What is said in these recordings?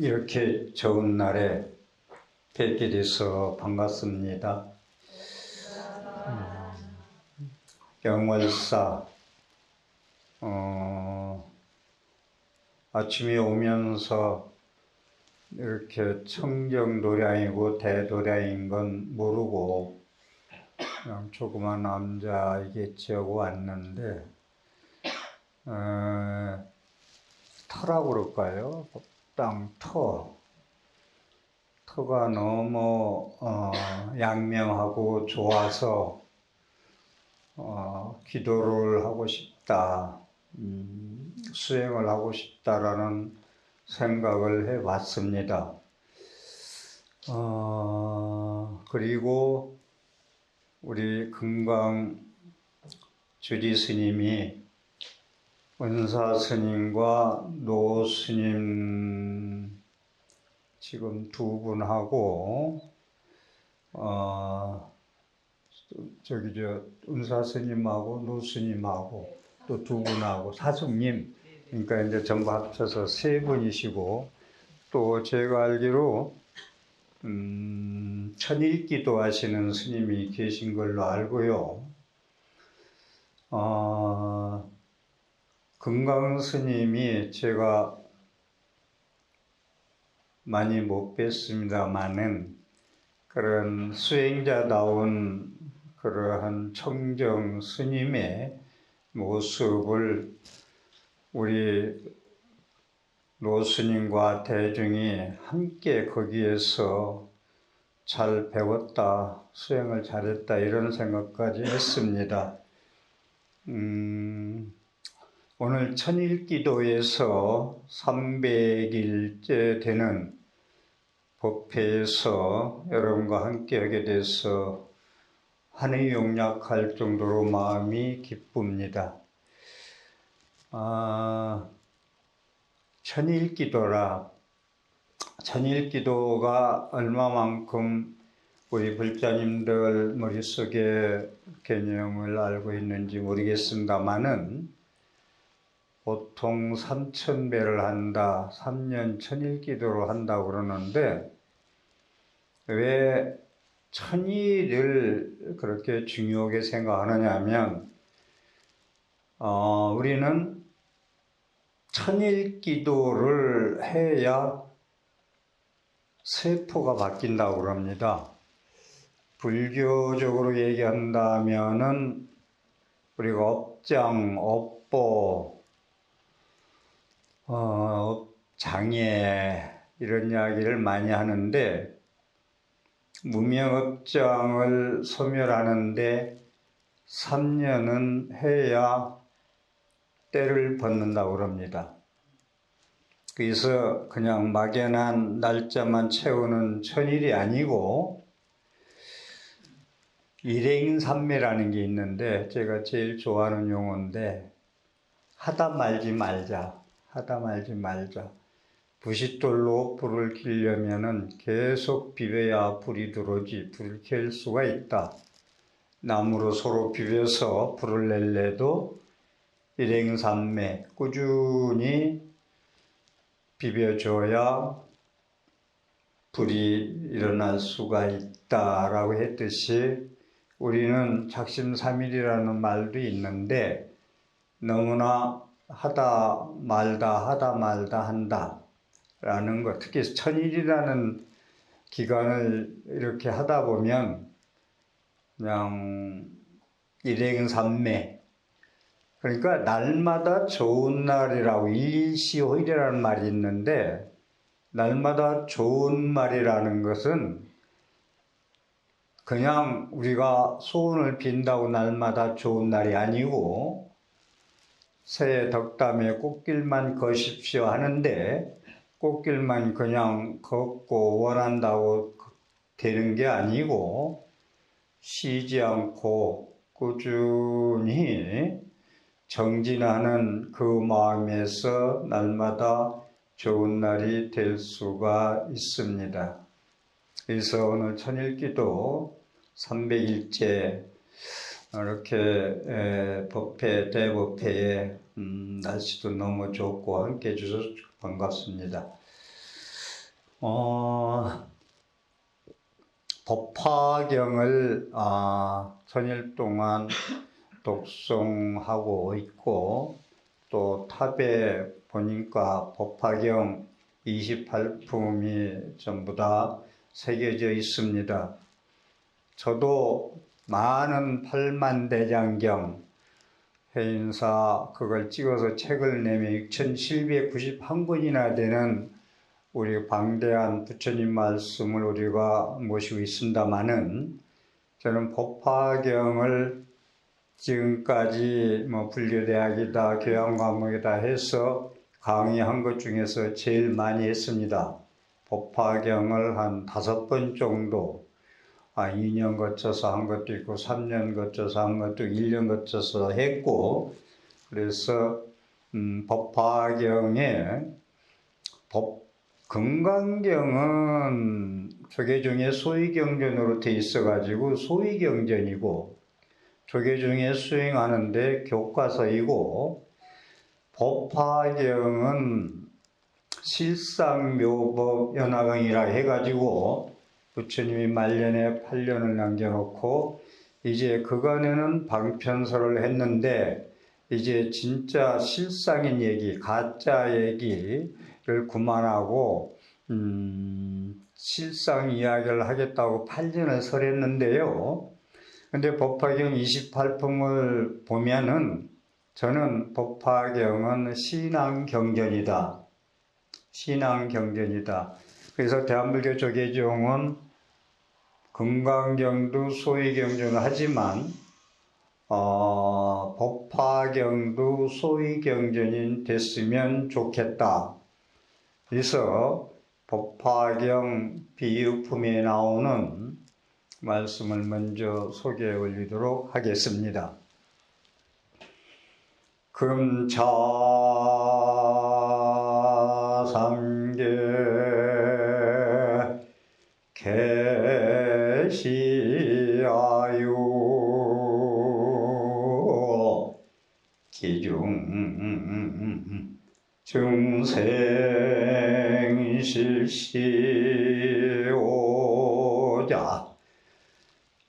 이렇게 좋은 날에 뵙게 돼서 반갑습니다. 영월사 아침에 오면서 이렇게 청정도량이고 대도량인 건 모르고 그냥 조그만 남자이겠지 하고 왔는데 터라고 그럴까요? 터가 너무 양명하고 좋아서 기도를 하고 싶다, 수행을 하고 싶다라는 생각을 해봤습니다. 그리고 우리 금강 주지 스님이 은사 스님과 노 스님 지금 두 분하고 은사 스님하고 노 스님하고 또 두 분하고 사숙님, 그러니까 이제 전부 합쳐서 세 분이시고, 또 제가 알기로 천일기도 하시는 스님이 계신 걸로 알고요. 금강 스님이 제가 많이 못 뵀습니다마는 그런 수행자다운 그러한 청정 스님의 모습을 우리 노스님과 대중이 함께 거기에서 잘 배웠다, 수행을 잘했다, 이런 생각까지 했습니다. 오늘 천일기도에서 300일째 되는 법회에서 여러분과 함께 하게 돼서 한이 용약할 정도로 마음이 기쁩니다. 천일기도가 얼마만큼 우리 불자님들 머릿속에 개념을 알고 있는지 모르겠습니다만은 보통 3000배를 한다, 3년 천일기도를 한다고 그러는데 왜 천일을 그렇게 중요하게 생각하느냐 하면 우리는 천일기도를 해야 세포가 바뀐다고 그럽니다. 불교적으로 얘기한다면은 우리가 업장, 업보, 장애 이런 이야기를 많이 하는데 무명업장을 소멸하는데 3년은 해야 때를 벗는다고 그럽니다. 그래서 그냥 막연한 날짜만 채우는 천일이 아니고 일행삼매라는 게 있는데, 제가 제일 좋아하는 용어인데 하다 말지 말자. 부싯돌로 불을 켜려면은 계속 비벼야 불이 들어오지 불을 켤 수가 있다. 나무로 서로 비벼서 불을 낼래도 일행삼매 꾸준히 비벼줘야 불이 일어날 수가 있다라고 했듯이 우리는 작심삼일이라는 말도 있는데 너무나 하다 말다 한다라는 것, 특히 천일이라는 기간을 이렇게 하다 보면 그냥 일행삼매, 그러니까 날마다 좋은 날이라고 일시호일이라는 말이 있는데, 날마다 좋은 말이라는 것은 그냥 우리가 소원을 빈다고 날마다 좋은 날이 아니고 새해 덕담에 꽃길만 거십시오 하는데 꽃길만 그냥 걷고 원한다고 되는 게 아니고 쉬지 않고 꾸준히 정진하는 그 마음에서 날마다 좋은 날이 될 수가 있습니다. 그래서 오늘 천일기도 300일째 이렇게 대법회에 날씨도 너무 좋고 함께 해주셔서 반갑습니다. 법화경을 천일 동안 독송하고 있고, 또 탑에 보니까 법화경 28품이 전부 다 새겨져 있습니다. 저도 많은 팔만대장경 해인사 그걸 찍어서 책을 내면 6,791권이나 되는 우리 방대한 부처님 말씀을 우리가 모시고 있습니다마는, 저는 법화경을 지금까지 불교대학이다 교양과목이다 해서 강의한 것 중에서 제일 많이 했습니다. 법화경을 한 5번 정도, 2년 거쳐서 한 것도 있고 3년 거쳐서 한 것도 1년 거쳐서 했고, 그래서 법화경에 금강경은 조계중의 소위경전으로 돼 있어가지고 소위경전이고, 조계중에 수행하는데 교과서이고, 법화경은 실상묘법 연화경이라 해가지고 부처님이 말년에 8년을 남겨놓고 이제 그간에는 방편서를 했는데, 이제 진짜 실상인 얘기, 가짜 얘기를 그만하고 실상 이야기를 하겠다고 8년을 설했는데요. 근데 법화경 28품을 보면은 저는 법화경은 신앙경전이다. 신앙경전이다. 그래서 대한불교 조계종은 금강경도 소위경전을 하지만 법화경도 소위경전이 됐으면 좋겠다. 그래서 법화경 비유품에 나오는 말씀을 먼저 소개해 올리도록 하겠습니다. 금차삼계 계시하유 기중 증생실시오자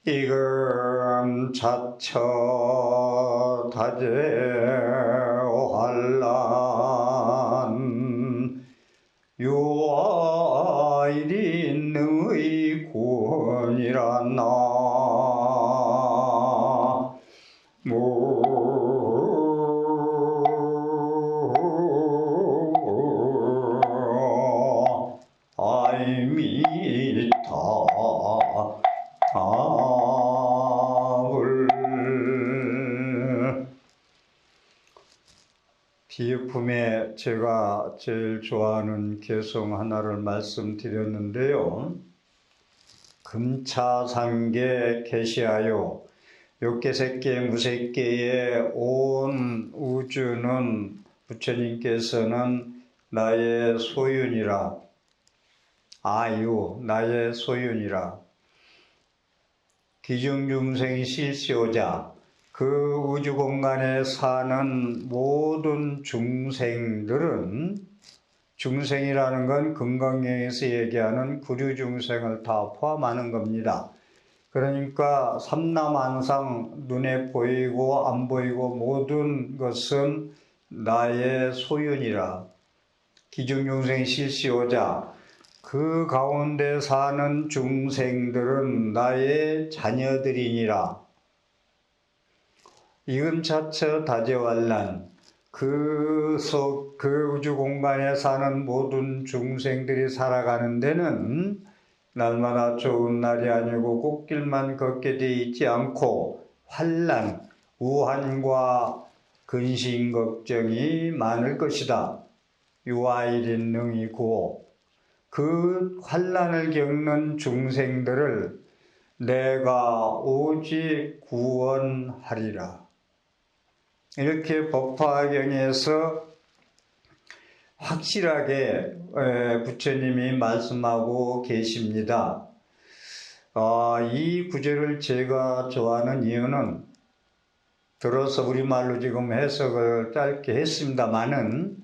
이금 자처 다제환란 유아일인의 군이란나 아이미타 비유품에 제가 제일 좋아하는 개성 하나를 말씀드렸는데요. 금차삼계 계시하여 욕계색계 무색계의 온 우주는 부처님께서는 나의 소윤이라, 아유 나의 소윤이라, 기중중생이 실시오자 그 우주 공간에 사는 모든 중생들은, 중생이라는 건 금강경에서 얘기하는 구류중생을 다 포함하는 겁니다. 그러니까 삼라만상 눈에 보이고 안 보이고 모든 것은 나의 소윤이라, 기중중생이 실시오자 그 가운데 사는 중생들은 나의 자녀들이니라. 이금차처 다제환란 그 우주 공간에 사는 모든 중생들이 살아가는 데는 날마다 좋은 날이 아니고 꽃길만 걷게 돼 있지 않고 환란, 우환과 근심 걱정이 많을 것이다. 유아일인 능이고 그 환란을 겪는 중생들을 내가 오직 구원하리라. 이렇게 법화경에서 확실하게 부처님이 말씀하고 계십니다. 이 구절을 제가 좋아하는 이유는, 들어서 우리말로 지금 해석을 짧게 했습니다마는,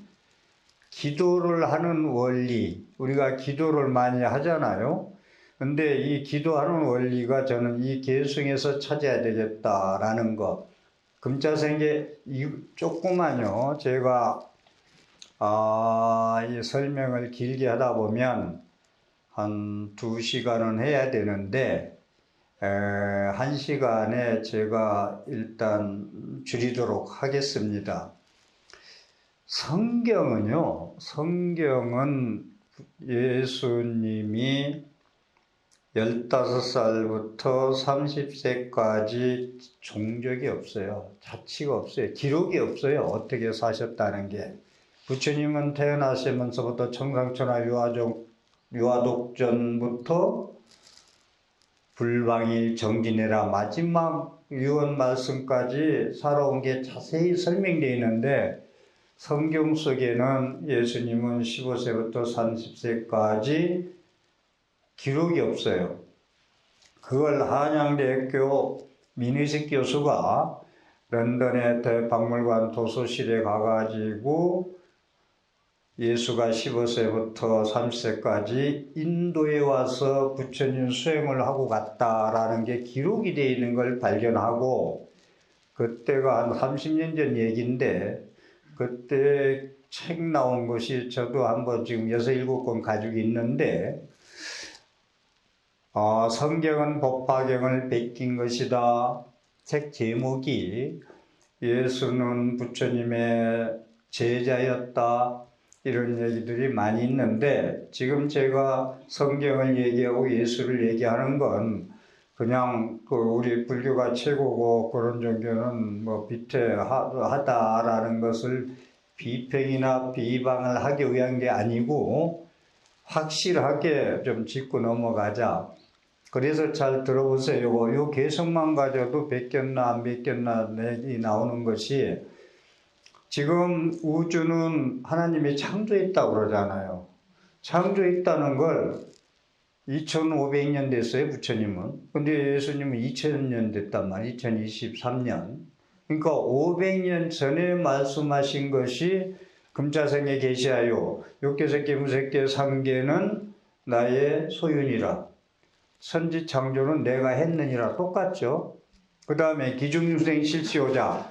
기도를 하는 원리, 우리가 기도를 많이 하잖아요. 근데 이 기도하는 원리가 저는 이 계승에서 찾아야 되겠다라는 것. 금자생계 조금만요. 제가 이 설명을 길게 하다 보면 한 2시간은 해야 되는데 1시간에 제가 일단 줄이도록 하겠습니다. 성경은 예수님이 15살부터 30세까지 종적이 없어요. 자취가 없어요. 기록이 없어요. 어떻게 사셨다는 게. 부처님은 태어나시면서부터 청상천하 유아독전부터 불방일 정진해라 마지막 유언 말씀까지 살아온 게 자세히 설명되어 있는데 성경 속에는 예수님은 15세부터 30세까지 기록이 없어요. 그걸 한양대학교 민의식 교수가 런던의 대박물관 도서실에 가가지고 예수가 15세부터 30세까지 인도에 와서 부처님 수행을 하고 갔다라는 게 기록이 되어 있는 걸 발견하고, 그때가 한 30년 전 얘기인데 그때 책 나온 것이 저도 한번 지금 6, 7권 가지고 있는데 성경은 법화경을 베낀 것이다. 책 제목이 예수는 부처님의 제자였다. 이런 얘기들이 많이 있는데 지금 제가 성경을 얘기하고 예수를 얘기하는 건 그냥 우리 불교가 최고고 그런 종교는 뭐 비태하다라는 것을 비평이나 비방을 하기 위한 게 아니고 확실하게 좀 짚고 넘어가자. 그래서 잘 들어보세요. 요 개성만 가져도 베꼈나 안 베꼈나 얘기 나오는 것이, 지금 우주는 하나님이 창조했다고 그러잖아요. 창조했다는 걸 2500년 됐어요, 부처님은. 근데 예수님은 2000년 됐단 말이에요. 2023년. 그러니까 500년 전에 말씀하신 것이 금자생에 계시하여 육계색계 무색계 삼계는 나의 소윤이라. 선지 창조는 내가 했느니라. 똑같죠. 그 다음에 기중중생 실시오자.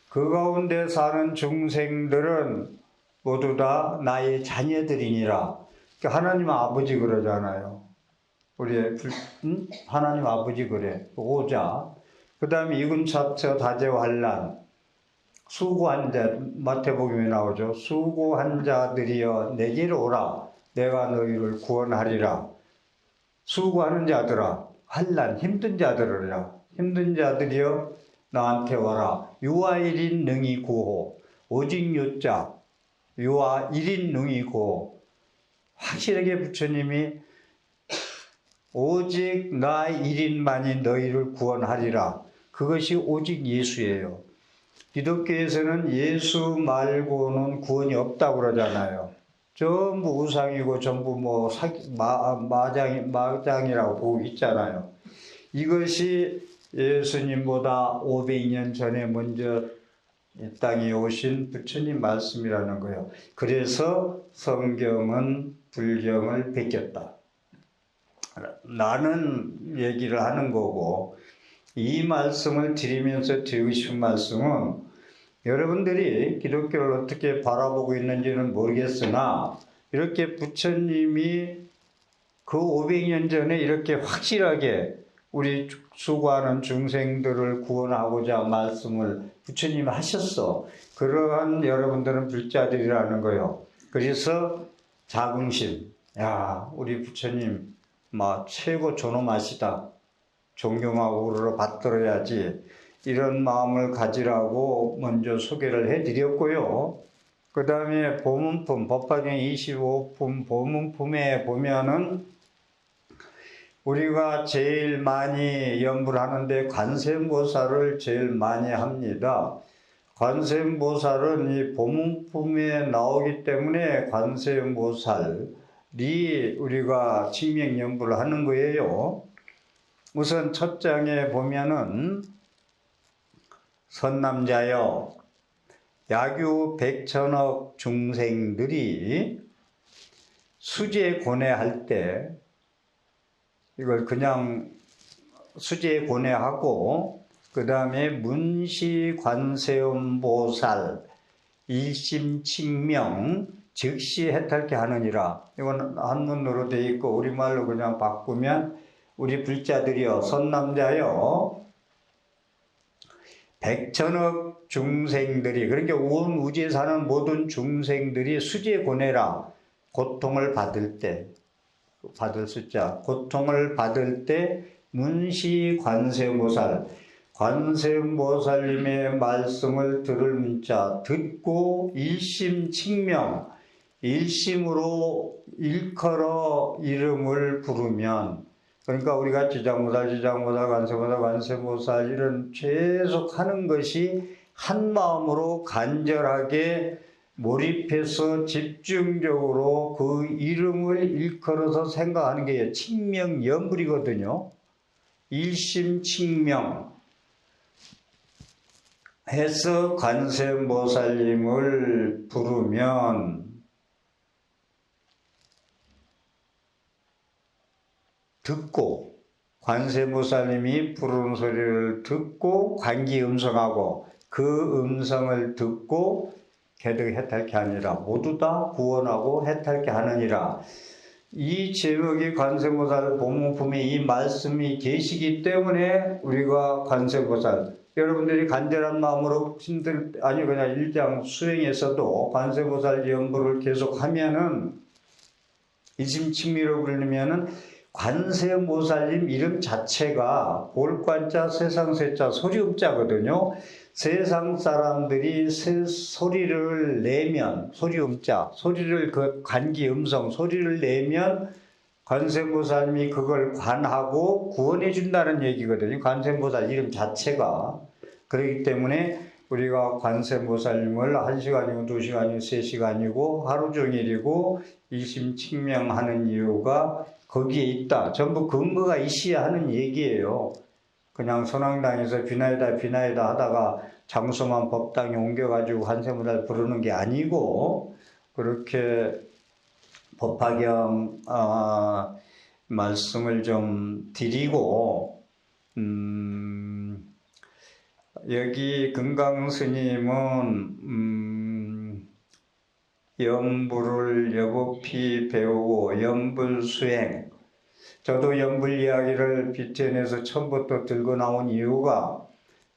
그 가운데 사는 중생들은 모두 다 나의 자녀들이니라. 하나님 아버지 그러잖아요. 우리 하나님 아버지 그래. 오자. 그 다음에 이군차처 다재환란. 수고한 자, 마태복음에 나오죠. 수고한 자들이여 내게로 오라. 내가 너희를 구원하리라. 수고하는 자들아, 환난 힘든 자들이라. 힘든 자들이여 나한테 와라. 유아 1인 능히 구호. 오직 유자. 유아 1인 능히 구호. 확실하게 부처님이 오직 나 1인만이 너희를 구원하리라. 그것이 오직 예수예요. 기독교에서는 예수 말고는 구원이 없다고 그러잖아요. 전부 우상이고 전부 뭐 마장이라고 보고 있잖아요. 이것이 예수님보다 500년 전에 먼저 이 땅에 오신 부처님 말씀이라는 거예요. 그래서 성경은 불경을 베꼈다. 나는 얘기를 하는 거고, 이 말씀을 드리면서 드리고 싶은 말씀은 여러분들이 기독교를 어떻게 바라보고 있는지는 모르겠으나 이렇게 부처님이 그 500년 전에 이렇게 확실하게 우리 수고하는 중생들을 구원하고자 말씀을 부처님이 하셨어. 그러한 여러분들은 불자들이라는 거예요. 그래서 자긍심. 야, 우리 부처님 최고 존엄하시다. 존경하고 우러러 받들어야지. 이런 마음을 가지라고 먼저 소개를 해드렸고요. 그 다음에 보문품, 법화경 25품 보문품에 보면은 우리가 제일 많이 연불 하는데 관세음보살을 제일 많이 합니다. 관세음보살은 이 보문품에 나오기 때문에 관세음보살이 우리가 칭명 연불을 하는 거예요. 우선 첫 장에 보면은 선남자여 약유 100천억 중생들이 수제 고뇌할 때 이걸 그냥 수제 고뇌하고 그 다음에 문시관세음보살 일심칙명 즉시 해탈케 하느니라. 이건 한문으로 돼 있고 우리말로 그냥 바꾸면 우리 불자들이여 선남자여 백천억 중생들이, 그러니까 온 우주에 사는 모든 중생들이 수제 고뇌라 고통을 받을 때, 받을 숫자 고통을 받을 때 문시 관세음보살, 관세음보살님의 말씀을 들을 문자 듣고 일심칙명, 일심으로 일컬어 이름을 부르면, 그러니까 우리가 지장보살, 관세보살, 관세보살 이런 계속 하는 것이 한 마음으로 간절하게 몰입해서 집중적으로 그 이름을 일컬어서 생각하는 게 칙명연불이거든요. 일심칙명 해서 관세음보살님을 부르면 듣고, 관세음보살님이 부르는 소리를 듣고 관기음성하고 그 음성을 듣고 개득 해탈케 하니라. 모두 다 구원하고 해탈케 하느니라. 이 제목이 관세음보살 법문품에 이 말씀이 계시기 때문에 우리가 관세음보살, 여러분들이 간절한 마음으로 그냥 일장 수행에서도 관세음보살 연부를 계속 하면은 일심칙미로 부르면은 관세음보살님 이름 자체가 볼관자 세상세자 소리음자거든요. 세상 사람들이 소리를 내면 소리음자, 소리를 그 관기음성 소리를 내면 관세음보살님이 그걸 관하고 구원해 준다는 얘기거든요. 관세음보살 이름 자체가. 그렇기 때문에 우리가 관세음보살님을 1시간이고 2시간이고 3시간이고 하루 종일이고 일심칙명하는 이유가 거기에 있다. 전부 근거가 있어야 하는 얘기예요. 그냥 선왕당에서 비나이다 하다가 장소만 법당에 옮겨가지고 관세음보살 부르는 게 아니고, 그렇게 법화경 말씀을 좀 드리고, 여기 금강스님은 연불을 여법히 배우고 연불수행, 저도 연불 이야기를 BTN에서 처음부터 들고 나온 이유가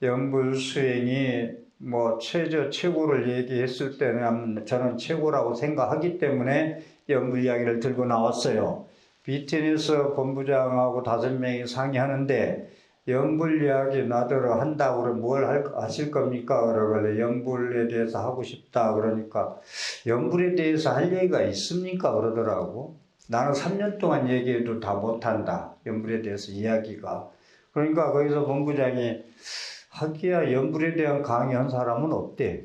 연불수행이 뭐 최고를 얘기했을 때는 저는 최고라고 생각하기 때문에 연불 이야기를 들고 나왔어요. BTN에서 본부장하고 5명이 상의하는데 연불 이야기 나더러 한다고 그러면 뭘 하실 겁니까? 그러길래 연불에 대해서 하고 싶다 그러니까 연불에 대해서 할 얘기가 있습니까? 그러더라고. 나는 3년 동안 얘기해도 다 못한다. 연불에 대해서 이야기가. 그러니까 거기서 본부장이 하기야 연불에 대한 강의한 사람은 없대.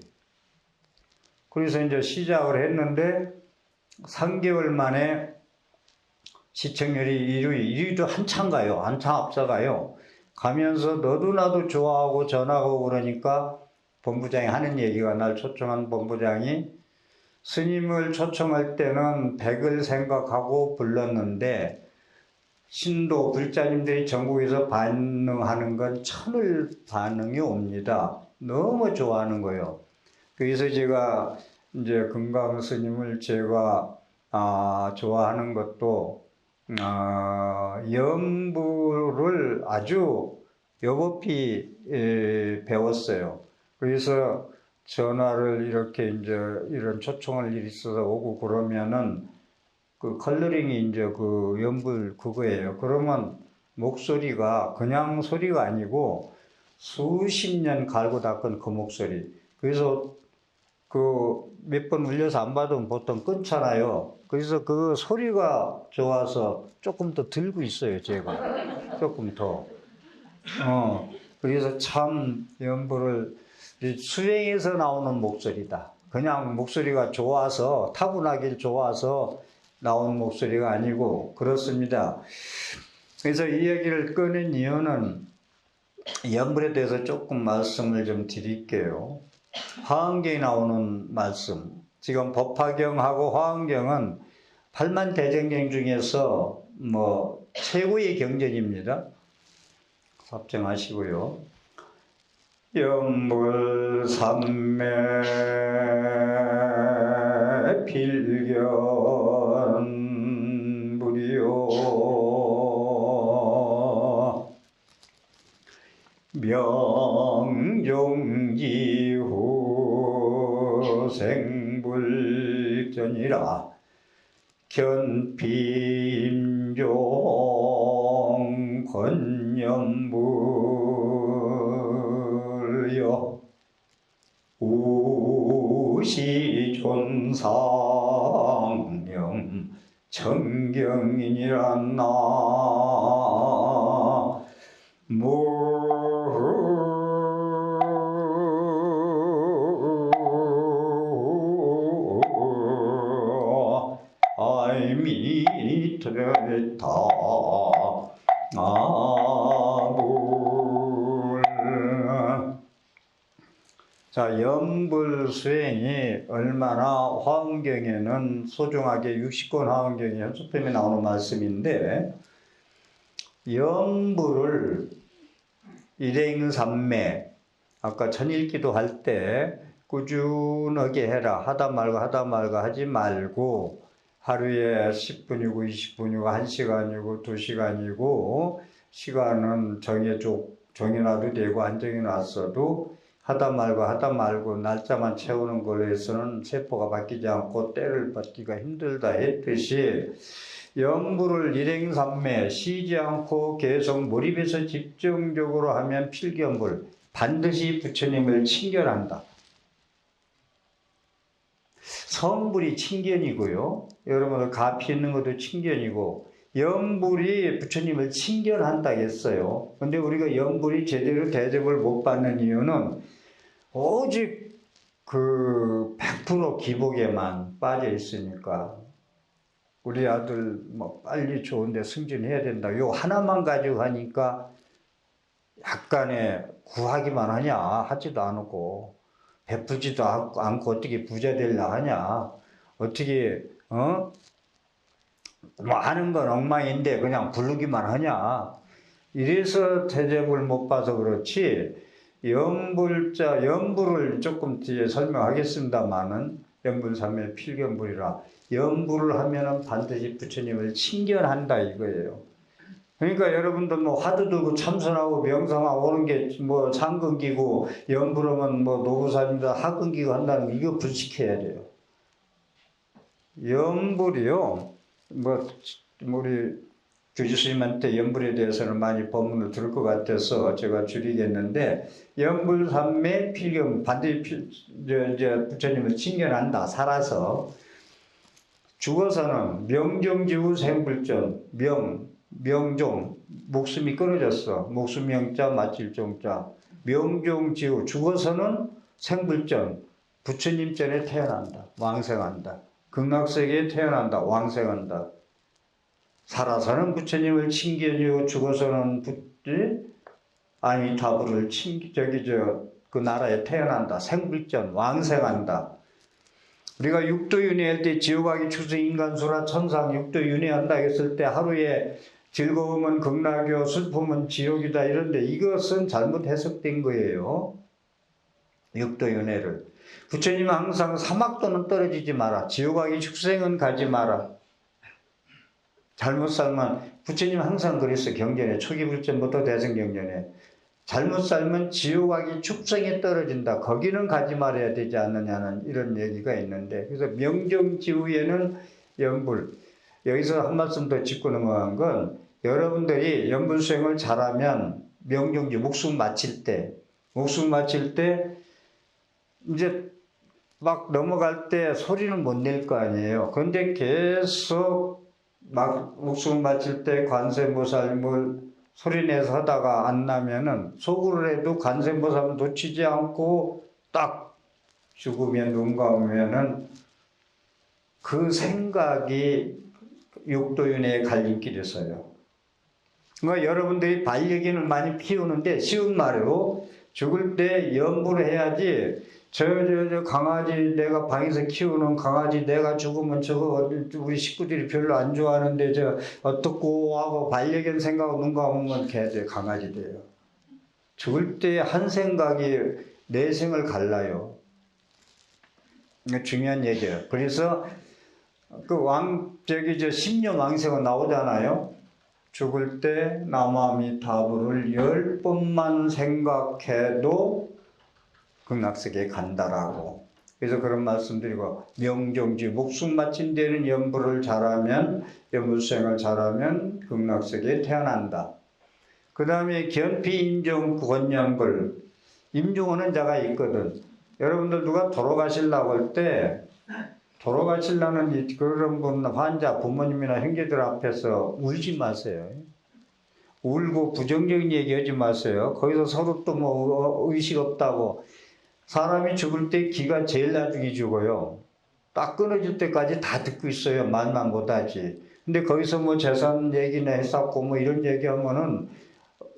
그래서 이제 시작을 했는데 3개월 만에 시청률이 1위도 한참 가요. 한참 앞서가요. 가면서 너도 나도 좋아하고 전화하고 그러니까 본부장이 하는 얘기가, 날 초청한 본부장이 스님을 초청할 때는 100을 생각하고 불렀는데 신도 불자님들이 전국에서 반응하는 건 1000을 반응이 옵니다. 너무 좋아하는 거예요. 그래서 제가 이제 금강 스님을 제가 좋아하는 것도 연부를 아주 여법히 배웠어요. 그래서 전화를 이렇게 이제 이런 초청할 일이 있어서 오고 그러면은 그 컬러링이 이제 그 연불 그거예요. 그러면 목소리가 그냥 소리가 아니고 수십 년 갈고 닦은 그 목소리. 그래서 그 몇 번 울려서 안 받으면 보통 끊잖아요. 그래서 그 소리가 좋아서 조금 더 들고 있어요, 제가. 조금 더. 그래서 참 연불을 수행에서 나오는 목소리다. 그냥 목소리가 좋아서, 타고나길 좋아서 나온 목소리가 아니고 그렇습니다. 그래서 이 얘기를 꺼낸 이유는 연불에 대해서 조금 말씀을 좀 드릴게요. 화엄경에 나오는 말씀, 지금 법화경하고 화엄경은 팔만대장경 중에서 뭐 최고의 경전입니다. 합정하시고요. 염불삼매 필견무리요 명종지후 생불전이라 견피임종 건염불요 우시존상령 정경이니라 나무 아이미트레타 아불. 자, 염불 수행이 얼마나 화엄경에는 소중하게 60권 화엄경에 현수편에 나오는 말씀인데, 염불을 일행삼매, 아까 천일기도 할 때 꾸준하게 해라. 하다 말고 하지 말고 하루에 10분이고 20분이고 1시간이고 2시간이고 시간은 정해놔도 되고 안 정해놨어도 하다 말고 날짜만 채우는 걸로 해서는 세포가 바뀌지 않고 때를 받기가 힘들다 했듯이 염불을 일행삼매 쉬지 않고 계속 몰입해서 집중적으로 하면 필견불 반드시 부처님을 친견한다. 성불이 친견이고요. 여러분들 가피 있는 것도 친견이고 염불이 부처님을 친견한다 했어요. 근데 우리가 염불이 제대로 대접을 못 받는 이유는 오직 그 100% 기복에만 빠져 있으니까 우리 아들 뭐 빨리 좋은데 승진해야 된다. 요 하나만 가지고 하니까 약간의 구하기만 하냐 하지도 않고 베풀지도 않고 어떻게 부자 되려 하냐 어떻게 뭐 하는 건 엉망인데 그냥 부르기만 하냐 이래서 대접을 못 봐서 그렇지. 염불을 조금 뒤에 설명하겠습니다만은 염불삼매 필견불이라 염불을 하면은 반드시 부처님을 친견한다 이거예요. 그러니까 여러분들 뭐 화두 들고 참선하고 명상하고 오는 게 뭐 상근기고 염불하면 뭐 노부사입니다 하근기고 한다는 거 이거 불식해야 돼요. 염불이요. 뭐 우리 주지스님한테 염불에 대해서는 많이 법문을 들을 것 같아서 제가 줄이겠는데 염불삼매 필견 반드시 이제 부처님을 친견한다. 살아서 죽어서는 명종지후 생불전 명종 목숨이 끊어졌어. 목숨 명자 마칠종자 명종지후 죽어서는 생불전 부처님 전에 태어난다. 왕생한다. 극락세계에 태어난다. 왕생한다. 살아서는 부처님을 친견이고 죽어서는 아미타불을 그 나라에 태어난다. 생불전 왕생한다. 우리가 육도윤회 할 때 지옥하기 추수 인간수라 천상 육도윤회 한다 했을 때 하루에 즐거움은 극락이요 슬픔은 지옥이다 이런데 이것은 잘못 해석된 거예요. 육도윤회를. 부처님은 항상 사막도는 떨어지지 마라. 지옥하기 축생은 가지 마라. 잘못 살면 부처님은 항상 그랬어. 경전에 초기불전부터 대승경전에 잘못 살면 지옥하기 축생에 떨어진다. 거기는 가지 말아야 되지 않느냐는 이런 얘기가 있는데 그래서 명종지후에는 염불 여기서 한 말씀 더 짚고 넘어간 건 여러분들이 염불 수행을 잘하면 명종지 목숨 마칠 때 이제 막 넘어갈 때 소리는 못 낼 거 아니에요. 그런데 계속 막 목숨 마칠 때 관세음보살을 소리내서 하다가 안 나면은 속으로 해도 관세음보살 놓치지 않고 딱 죽으면 눈 감으면은 그 생각이 육도윤회의 갈림길에서요. 그러니까 여러분들이 반려견을 많이 키우는데 쉬운 말로 죽을 때 염불을 해야지. 저 강아지 내가 방에서 키우는 강아지 내가 죽으면 저거 우리 식구들이 별로 안 좋아하는데 저 어떻고 하고 반려견 생각하고 눈 감으면 걔들 강아지 돼요. 죽을 때 한 생각이 내 생을 갈라요. 이게 중요한 얘기예요. 그래서 저기 십년 왕세가 나오잖아요. 죽을 때 나무아미타불을 10번만 생각해도 극락세계에 간다라고. 그래서 그런 말씀드리고, 명종지 목숨 바친 데는 염불을 잘하면, 염불수행을 잘하면 극락세계에 태어난다. 그 다음에 견피, 임종, 권연불. 임종하는 자가 있거든. 여러분들 누가 돌아가시려고 할 때, 돌아가시려는 그런 분, 환자, 부모님이나 형제들 앞에서 울지 마세요. 울고 부정적인 얘기 하지 마세요. 거기서 서로 또 뭐 의식 없다고. 사람이 죽을 때 기가 제일 나중에 죽어요. 딱 끊어질 때까지 다 듣고 있어요. 말만 못하지. 근데 거기서 뭐 재산 얘기나 했었고 뭐 이런 얘기하면은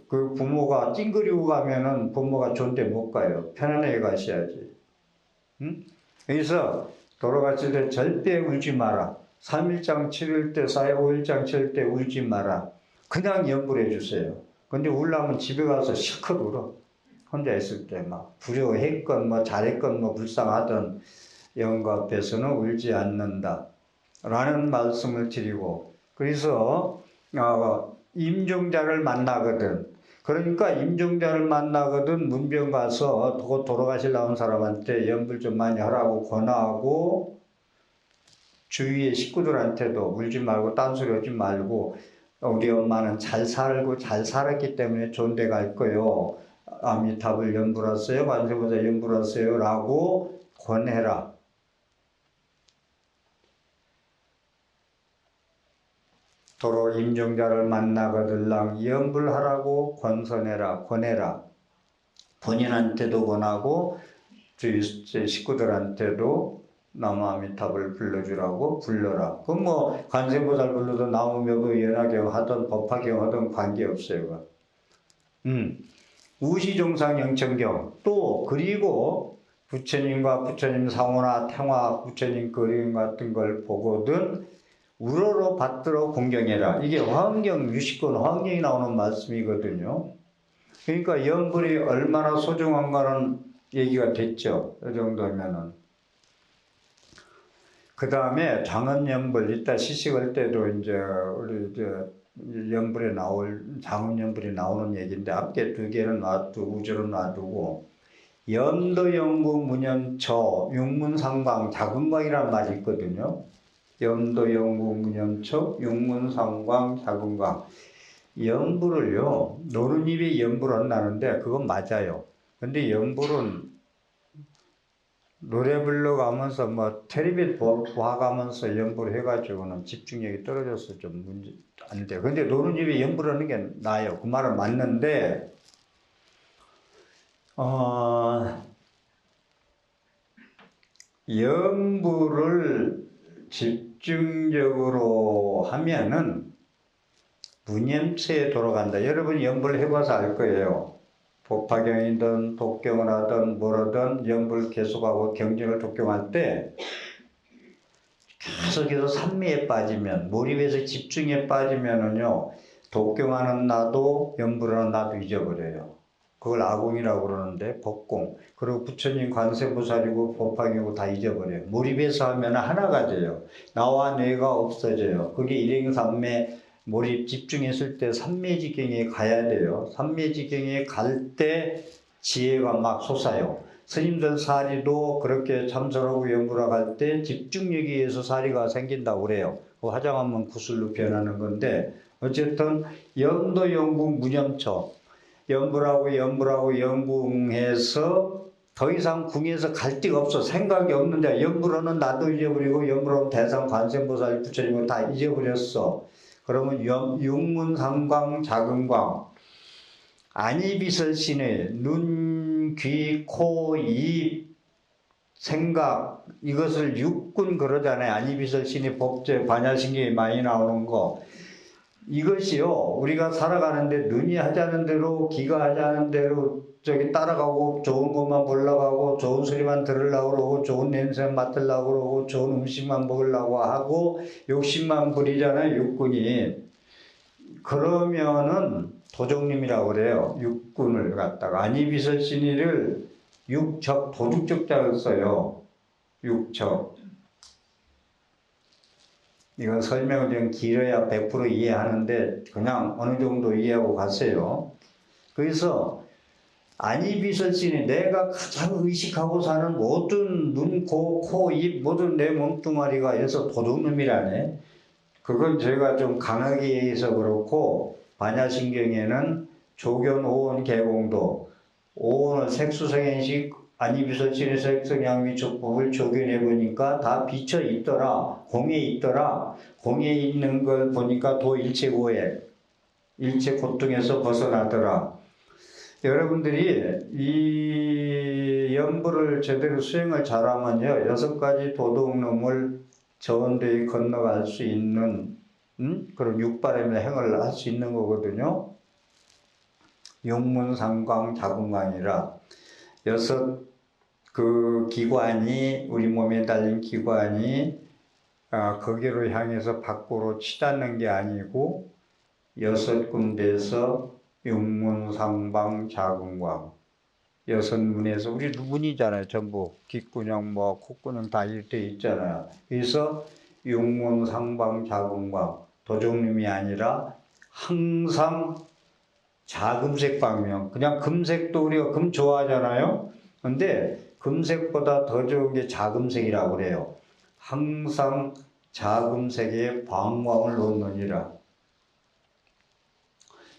그 부모가 찡그리고 가면은 부모가 좋은 데 못 가요. 편안하게 가셔야지. 응? 그래서 돌아가실 때 절대 울지 마라. 3일장 치를 때, 5일장 치를 때 울지 마라. 그냥 염불해 주세요. 근데 울려면 집에 가서 실컷 울어. 혼자 있을 때 막 두려워했건 뭐 잘했건 뭐 불쌍하던 영가 앞에서는 울지 않는다 라는 말씀을 드리고, 그래서 임종자를 만나거든. 그러니까 임종자를 만나거든 문병 가서 돌아가시려는 사람한테 염불 좀 많이 하라고 권하고, 주위의 식구들한테도 울지 말고 딴소리 하지 말고, 우리 엄마는 잘 살고 잘 살았기 때문에 좋은 데 갈 거요. 아미타불 염불하세요. 관세음보살 염불하세요. 라고 권해라. 도로 임종자를 만나거들랑 염불하라고 권해라. 본인한테도 권하고 주위 식구들한테도 나무아미타불 불러주라고 불러라. 그럼 뭐 관세음보살 불러도 나무묘부 연화경 하든 법화경 하든 관계없어요. 우시종상 영천경 또 그리고 부처님과 부처님 상호나 탱화 부처님 그림 같은 걸 보거든 우러러 받들어 공경해라. 이게 화엄경 유식권 화엄경이 나오는 말씀이거든요. 그러니까 염불이 얼마나 소중한가는 얘기가 됐죠. 이 정도면은. 그 다음에 장언염불, 이따 시식할 때도 이제 우리 장언염불이 나오는 얘기인데, 앞에 두 개는 놔두고, 우주로 놔두고, 염도영구 무념처, 육문상광, 자금광이라는 말이 있거든요. 염도영구 무념처, 육문상광, 자금광. 염불을요, 노는 입에 염불 한다는데, 그건 맞아요. 근데 염불은 노래 불러가면서 뭐 텔레비 봐가면서 연불 해가지고는 집중력이 떨어져서 좀 문제 안 돼요. 근데 노는 집에 연불하는 게 나아요. 그 말은 맞는데 연불을 집중적으로 하면은 무념체에 돌아간다. 여러분이 연불 해봐서 알 거예요. 법화경이든 독경을 하든 뭐라든 염불 계속하고 경전을 독경할 때 계속해서 산미에 빠지면, 몰입해서 집중에 빠지면은요, 독경하는 나도 염불하는 나도 잊어버려요. 그걸 아공이라고 그러는데, 법공. 그리고 부처님 관세보살이고 법화경이고 다 잊어버려요. 몰입해서 하면 하나가 돼요. 나와 뇌가 없어져요. 그게 일행삼매 몰입 집중했을 때 삼매지경에 가야 돼요. 삼매지경에 갈 때 지혜가 막 솟아요. 스님들 사리도 그렇게 참선하고 연구하러 갈 때 집중력에 의해서 사리가 생긴다고 그래요. 그 화장하면 구슬로 변하는 건데, 어쨌든 염도영구 무념처, 염불하고 염궁해서 더 이상 궁에서 갈 데가 없어. 생각이 없는데, 염불하는 나도 잊어버리고 염불하는 대상 관세음보살 부처님을 다 잊어버렸어. 그러면 육문상광 자금광, 안이비설신의 눈, 귀, 코, 입, 생각, 이것을 육군 그러잖아요. 안이비설신의 법제, 반야신경이 많이 나오는 거. 이것이요, 우리가 살아가는데 눈이 하자는 대로, 귀가 하자는 대로 저기 따라가고, 좋은 것만 보려고 하고, 좋은 소리만 들으려고 그러고, 좋은 냄새 맡으려고 그러고, 좋은 음식만 먹으려고 하고, 욕심만 부리잖아요, 육군이. 그러면은 도적님이라고 그래요. 육군을 갖다가. 안이비설신이를 육적, 도둑적자를 써요. 육적. 이건 설명을 좀 길어야 100% 이해하는데 그냥 어느 정도 이해하고 가세요. 그래서 안이비설신이 내가 가장 의식하고 사는 모든 눈, 코, 입 모든 내 몸뚱아리가 여기서 도둑놈이라네. 그건 제가 좀 강하게 해서 그렇고 반야신경에는 조견, 오온, 개공도 오온을 색수성행식 안이비설신의 색성양미촉법을 조견해 보니까 다 비쳐 있더라. 공에 있더라. 공에 있는 걸 보니까 도일체고해. 일체 고통에서 벗어나더라. 여러분들이 이 연부를 제대로 수행을 잘하면요, 6가지 도둑놈을 저온대에 건너갈 수 있는 그런 육바람의 행을 할 수 있는 거거든요. 용문상광 자궁광이라 6 그 기관이 우리 몸에 달린 기관이 거기로 향해서 밖으로 치닫는 게 아니고 6군데에서 용문상방 자궁광 6문에서 우리 문이잖아요. 전부 귓구녕 뭐 콧구녕 다 이렇게 있잖아요. 그래서 용문상방 자궁광 도적님이 아니라 항상 자금색 방명. 그냥 금색도 우리가 금 좋아하잖아요. 근데 금색보다 더 좋은 게 자금색이라고 그래요. 항상 자금색의 방광을 놓느니라.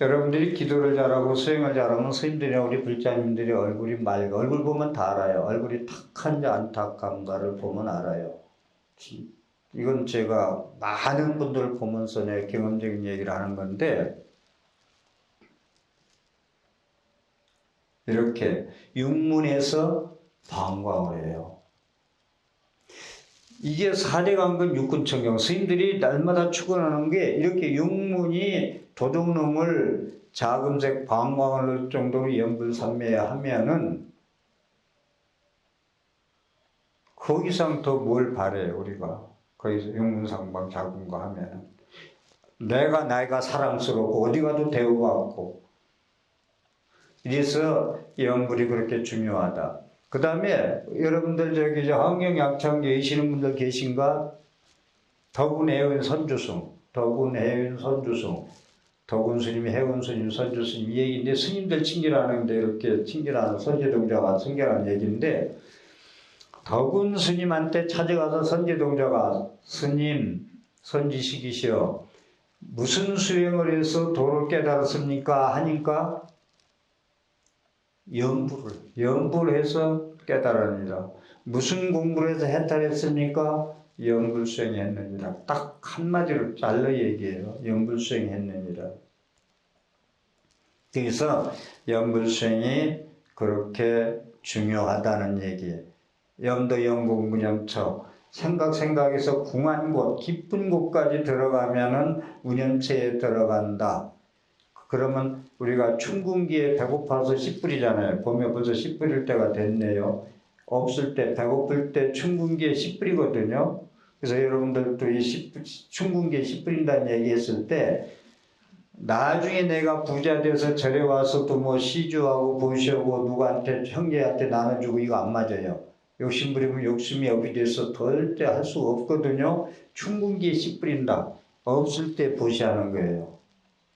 여러분들이 기도를 잘하고 수행을 잘하면 스님들이나 우리 불자님들이 얼굴이 맑아. 얼굴 보면 다 알아요. 얼굴이 탁한지 안탁한가를 보면 알아요. 이건 제가 많은 분들을 보면서 내 경험적인 얘기를 하는 건데 이렇게 육문에서 방광을 해요. 이게 사대강근 육군천경 스님들이 날마다 추구하는 게 이렇게 육문이 도둑놈을 자금색 방광을 넣을 정도로 연불산매하면은 거기상 더 뭘 바래요 우리가. 거기서 육문상방 자금과 하면은 내가 사랑스럽고 어디 가도 대우받고 이래서 연불이 그렇게 중요하다. 그 다음에 여러분들 저기 환경약창 계시는 분들 계신가? 덕운해운 선주승, 덕운해운 선주승, 덕운 스님, 해운 스님, 선주 스님 이 얘기인데 스님들 친기라는데 이렇게 친기라는 선제동자가 선결한 얘기인데 덕운 스님한테 찾아가서 선제동자가 스님 선지식이시여 무슨 수행을 해서 도를 깨달았습니까? 하니까 연불을 해서 깨달았느니라. 무슨 공부를 해서 해탈했습니까? 연불수행했느니라. 딱 한마디로 잘라 얘기해요. 연불수행했느니라. 그래서 연불수행이 그렇게 중요하다는 얘기예요. 염도영공문염처 생각에서 궁한 곳, 깊은 곳까지 들어가면은 운염체에 들어간다. 그러면 우리가 춘궁기에 배고파서 씨 뿌리잖아요. 봄에 벌써 씨 뿌릴 때가 됐네요. 없을 때, 배고플 때 춘궁기에 씨 뿌리거든요. 그래서 여러분들도 이 춘궁기에 씨 뿌린다는 얘기 했을 때, 나중에 내가 부자 돼서 절에 와서도 뭐 시주하고 보시하고 누구한테, 형제한테 나눠주고 이거 안 맞아요. 욕심 부리면 욕심이 업이 돼서 절대 할 수가 없거든요. 춘궁기에 씨 뿌린다. 없을 때 보시하는 거예요.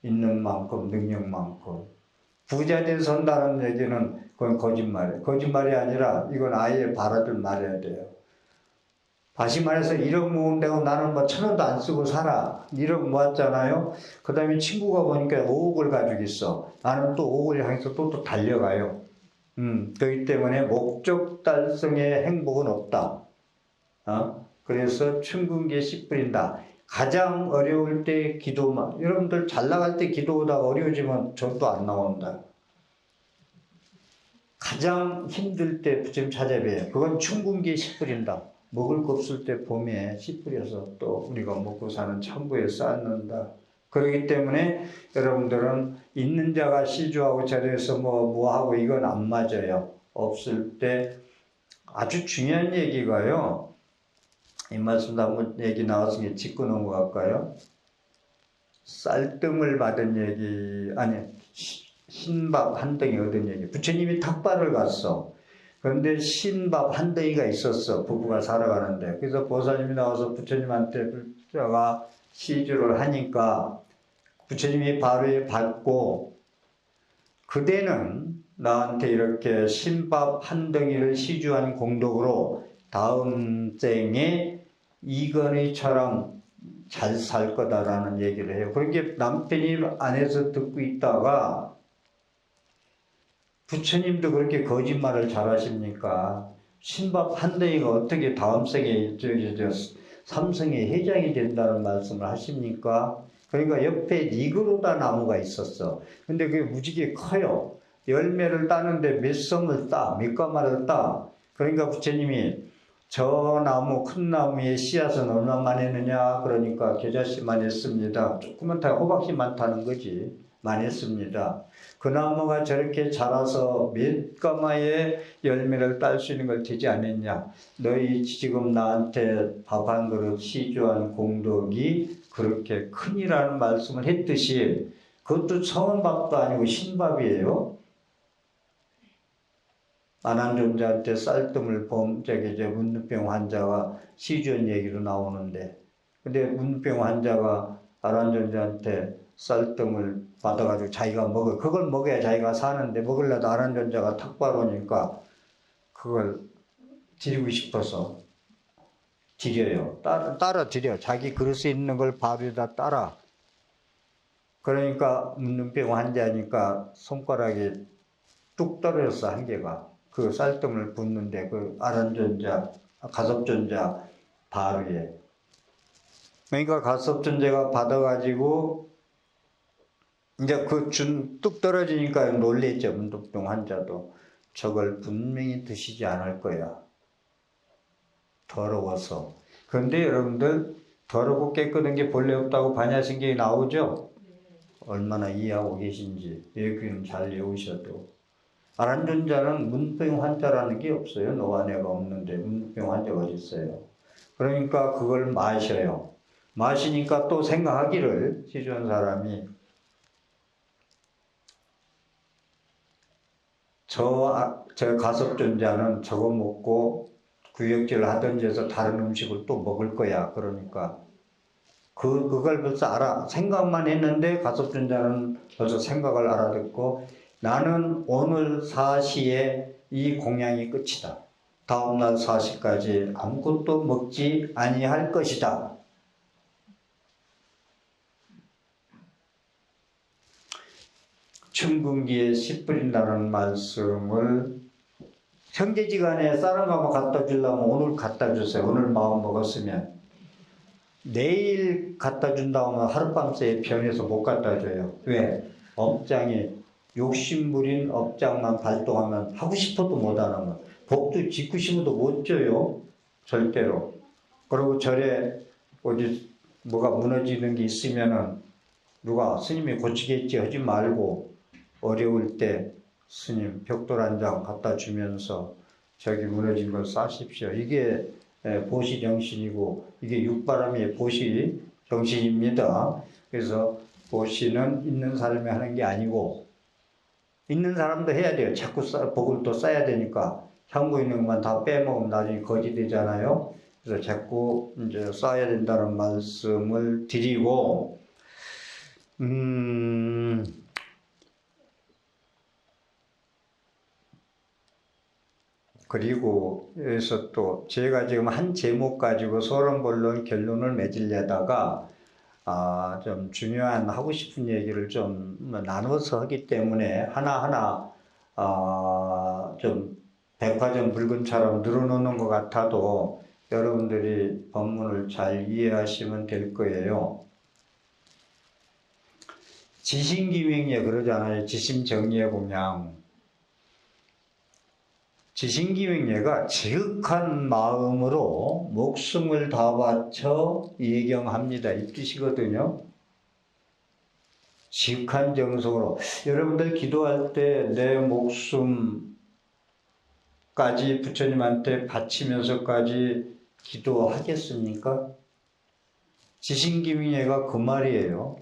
있는 만큼 능력만큼 부자 돼서 한다는 얘기는 그건 거짓말이에요. 거짓말이 아니라 이건 아예 바라들 말해야 돼요. 다시 말해서 1억 모은다고 나는 뭐 1,000원도 안 쓰고 살아. 1억 모았잖아요. 그 다음에 친구가 보니까 5억을 가지고 있어. 나는 또 5억을 향해서 또 달려가요. 그렇기 때문에 목적 달성의 행복은 없다. 그래서 춘궁기에 씨 뿌린다. 가장 어려울 때 기도만. 여러분들 잘 나갈 때 기도하다가 어려워지면 저도 안 나온다. 가장 힘들 때 부처님 찾아뵈요. 그건 춘궁기에 씨 뿌린다. 먹을 거 없을 때 봄에 씨 뿌려서 또 우리가 먹고 사는 천부에 쌓는다. 그렇기 때문에 여러분들은 있는 자가 시주하고 저래서 뭐 하고 이건 안 맞아요. 없을 때 아주 중요한 얘기가요. 이 말씀도 한번 얘기 나왔으니 짚고 넘어갈까요? 쌀뜨물 받은 얘기, 아니, 흰밥 한 덩이 얻은 얘기. 부처님이 탁발을 갔어. 그런데 흰밥 한 덩이가 있었어. 부부가 살아가는데. 그래서 보살님이 나와서 부처님한테 불자가 시주를 하니까 부처님이 바로에 받고, 그대는 나한테 이렇게 흰밥 한 덩이를 시주한 공덕으로 다음 생에 이건희처럼 잘 살 거다라는 얘기를 해요. 그렇게 남편이 안에서 듣고 있다가 부처님도 그렇게 거짓말을 잘하십니까? 신밥 한 덩이가 어떻게 다음 생에 삼성의 회장이 된다는 말씀을 하십니까? 그러니까 옆에 니그로다 나무가 있었어. 근데 그게 무지개 커요. 열매를 따는데 몇 섬을 따, 몇 가마를 따. 그러니까 부처님이 저 나무, 큰 나무의 씨앗은 얼마만 했느냐? 그러니까 겨자씨만 했습니다. 조금은 다 호박씨 많다는 거지. 많이 했습니다. 그 나무가 저렇게 자라서 몇 가마의 열매를 딸 수 있는 걸 되지 않았냐? 너희 지금 나한테 밥 한 그릇 시주한 공덕이 그렇게 큰이라는 말씀을 했듯이 그것도 성은밥도 아니고 신밥이에요. 아난존자한테 쌀뜨물 이제 문둥병 환자가 시주한 얘기로 나오는데, 근데 문둥병 환자가 아난존자한테 쌀뜨물 받아가지고 자기가 먹어. 그걸 먹어야 자기가 사는데 먹으려도 아난존자가 탁발 오니까 그걸 드리고 싶어서 드려요. 따라 드려. 자기 그릇에 있는 걸 밥에다 따라. 그러니까 문둥병 환자니까 손가락이 뚝 떨어졌어, 한 개가. 그 쌀뜨물 붓는데 그 아란존자, 가섭존자 발 위에. 그러니까 가섭존자가 받아가지고 이제 그 뚝 떨어지니까 놀랬죠. 문둥병 환자도. 저걸 분명히 드시지 않을 거야. 더러워서. 그런데 여러분들 더럽고 깨끗한 게 본래 없다고 반야신경이 나오죠? 얼마나 이해하고 계신지 얘기는 잘 외우셔도. 아란존자는 문병 환자라는 게 없어요. 너와 내가 없는데 문병 환자가 어디 있어요. 그러니까 그걸 마셔요. 마시니까 또 생각하기를 시주한 사람이 저 가섭존자는 저거 먹고 구역질 하든지 해서 다른 음식을 또 먹을 거야. 그러니까 그걸 벌써 알아. 생각만 했는데 가섭존자는 벌써 생각을 알아듣고 나는 오늘 4시에 이 공양이 끝이다. 다음날 4시까지 아무것도 먹지 아니할 것이다. 춘궁기에 씨 뿌린다는 말씀을 형제지간에 쌀 한 가마 갖다 주려면 오늘 갖다 주세요. 오늘 마음 먹었으면. 내일 갖다 준다고 하면 하룻밤새에 변해서 못 갖다 줘요. 왜? 업장이 욕심부린 업장만 발동하면 하고 싶어도 못하는 거. 복도 짓고 싶어도 못 줘요. 절대로. 그리고 절에 어디 뭐가 무너지는 게 있으면은 누가 스님이 고치겠지 하지 말고 어려울 때 스님 벽돌 한 장 갖다 주면서 저기 무너진 걸 싸십시오. 이게 보시 정신이고 이게 육바람의 보시 정신입니다. 그래서 보시는 있는 사람이 하는 게 아니고 있는 사람도 해야 돼요. 자꾸 복을 또 쌓아야 되니까 향고 있는 것만 다 빼먹으면 나중에 거지 되잖아요. 그래서 자꾸 이제 쌓아야 된다는 말씀을 드리고 그리고 여기서 또 제가 지금 한 제목 가지고 서론본론 결론을 맺으려다가 좀 중요한 하고 싶은 얘기를 좀 나눠서 하기 때문에 하나하나 좀 백화점 물건처럼 늘어놓는 것 같아도 여러분들이 법문을 잘 이해하시면 될 거예요. 지신기명예 그러잖아요. 지심정예 공양. 지신기명예가 지극한 마음으로 목숨을 다 바쳐 예경합니다. 이 뜻이거든요. 지극한 정성으로. 여러분들 기도할 때 내 목숨까지 부처님한테 바치면서까지 기도하겠습니까? 지신기명예가 그 말이에요.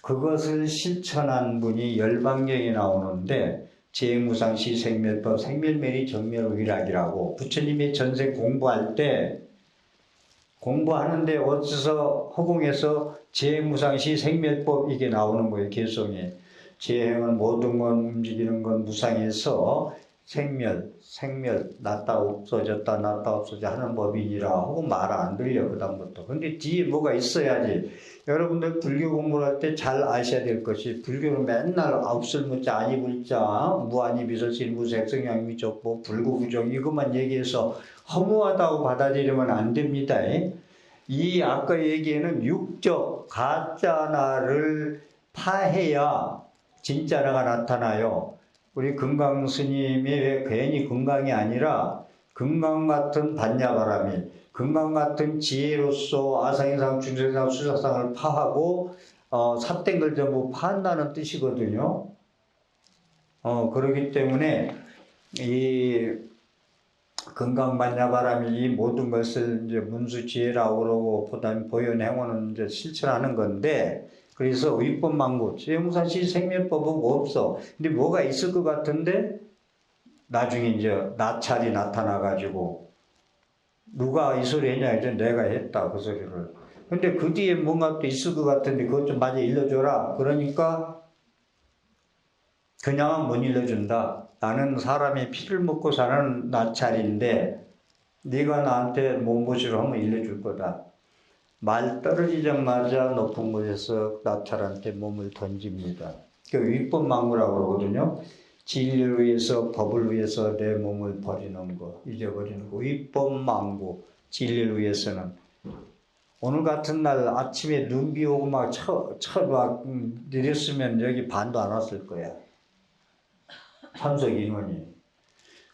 그것을 실천한 분이 열반경에 나오는데 제무상시 생멸법 생멸매리 정멸의락이라고 부처님이 전생 공부할 때 공부하는데 어디서 허공에서 제무상시 생멸법 이게 나오는 거예요. 개성에 제행은 모든 건 움직이는 건 무상에서 생멸 났다 없어졌다 났다 없어져 하는 법이니라 하고 말 안 들려 그다음부터. 근데 뒤에 뭐가 있어야지. 여러분들 불교 공부를 할 때 잘 아셔야 될 것이 불교는 맨날 아홉설무자 아니불자 무아니 비설신 무색성양 미족보 불구부정 이것만 얘기해서 허무하다고 받아들이면 안 됩니다. 이 아까 얘기에는 육적 가짜나를 파해야 진짜나가 나타나요. 우리 금강 스님이 왜 괜히 금강이 아니라 금강 같은 반야바람이 금강 같은 지혜로서 아상이상 중생상 수사상을 파하고 삿된 걸 전부 파한다는 뜻이거든요. 그렇기 때문에 이 금강반야바람이 이 모든 것을 이제 문수지혜라고 그러고 그다음에 보현행원은 이제 실천하는 건데 그래서 의법망고 제무사시 생멸법은 없어. 근데 뭐가 있을 것 같은데 나중에 이제 나찰이 나타나가지고 누가 이 소리 했냐 이제 내가 했다 그 소리를. 근데 그 뒤에 뭔가 또 있을 것 같은데 그것 좀 많이 일러줘라. 그러니까 그냥은 못 일러준다. 나는 사람이 피를 먹고 사는 나찰인데 네가 나한테 몸보시로 하면 일러줄 거다. 말 떨어지자마자 높은 곳에서 나찰한테 몸을 던집니다. 그 위법망구라고 그러거든요. 진리를 위해서 법을 위해서 내 몸을 버리는 거, 잊어버리는 거. 위법망구, 진리를 위해서는. 오늘 같은 날 아침에 눈비 오고 막 내렸으면 여기 반도 안 왔을 거야. 참석 인원이.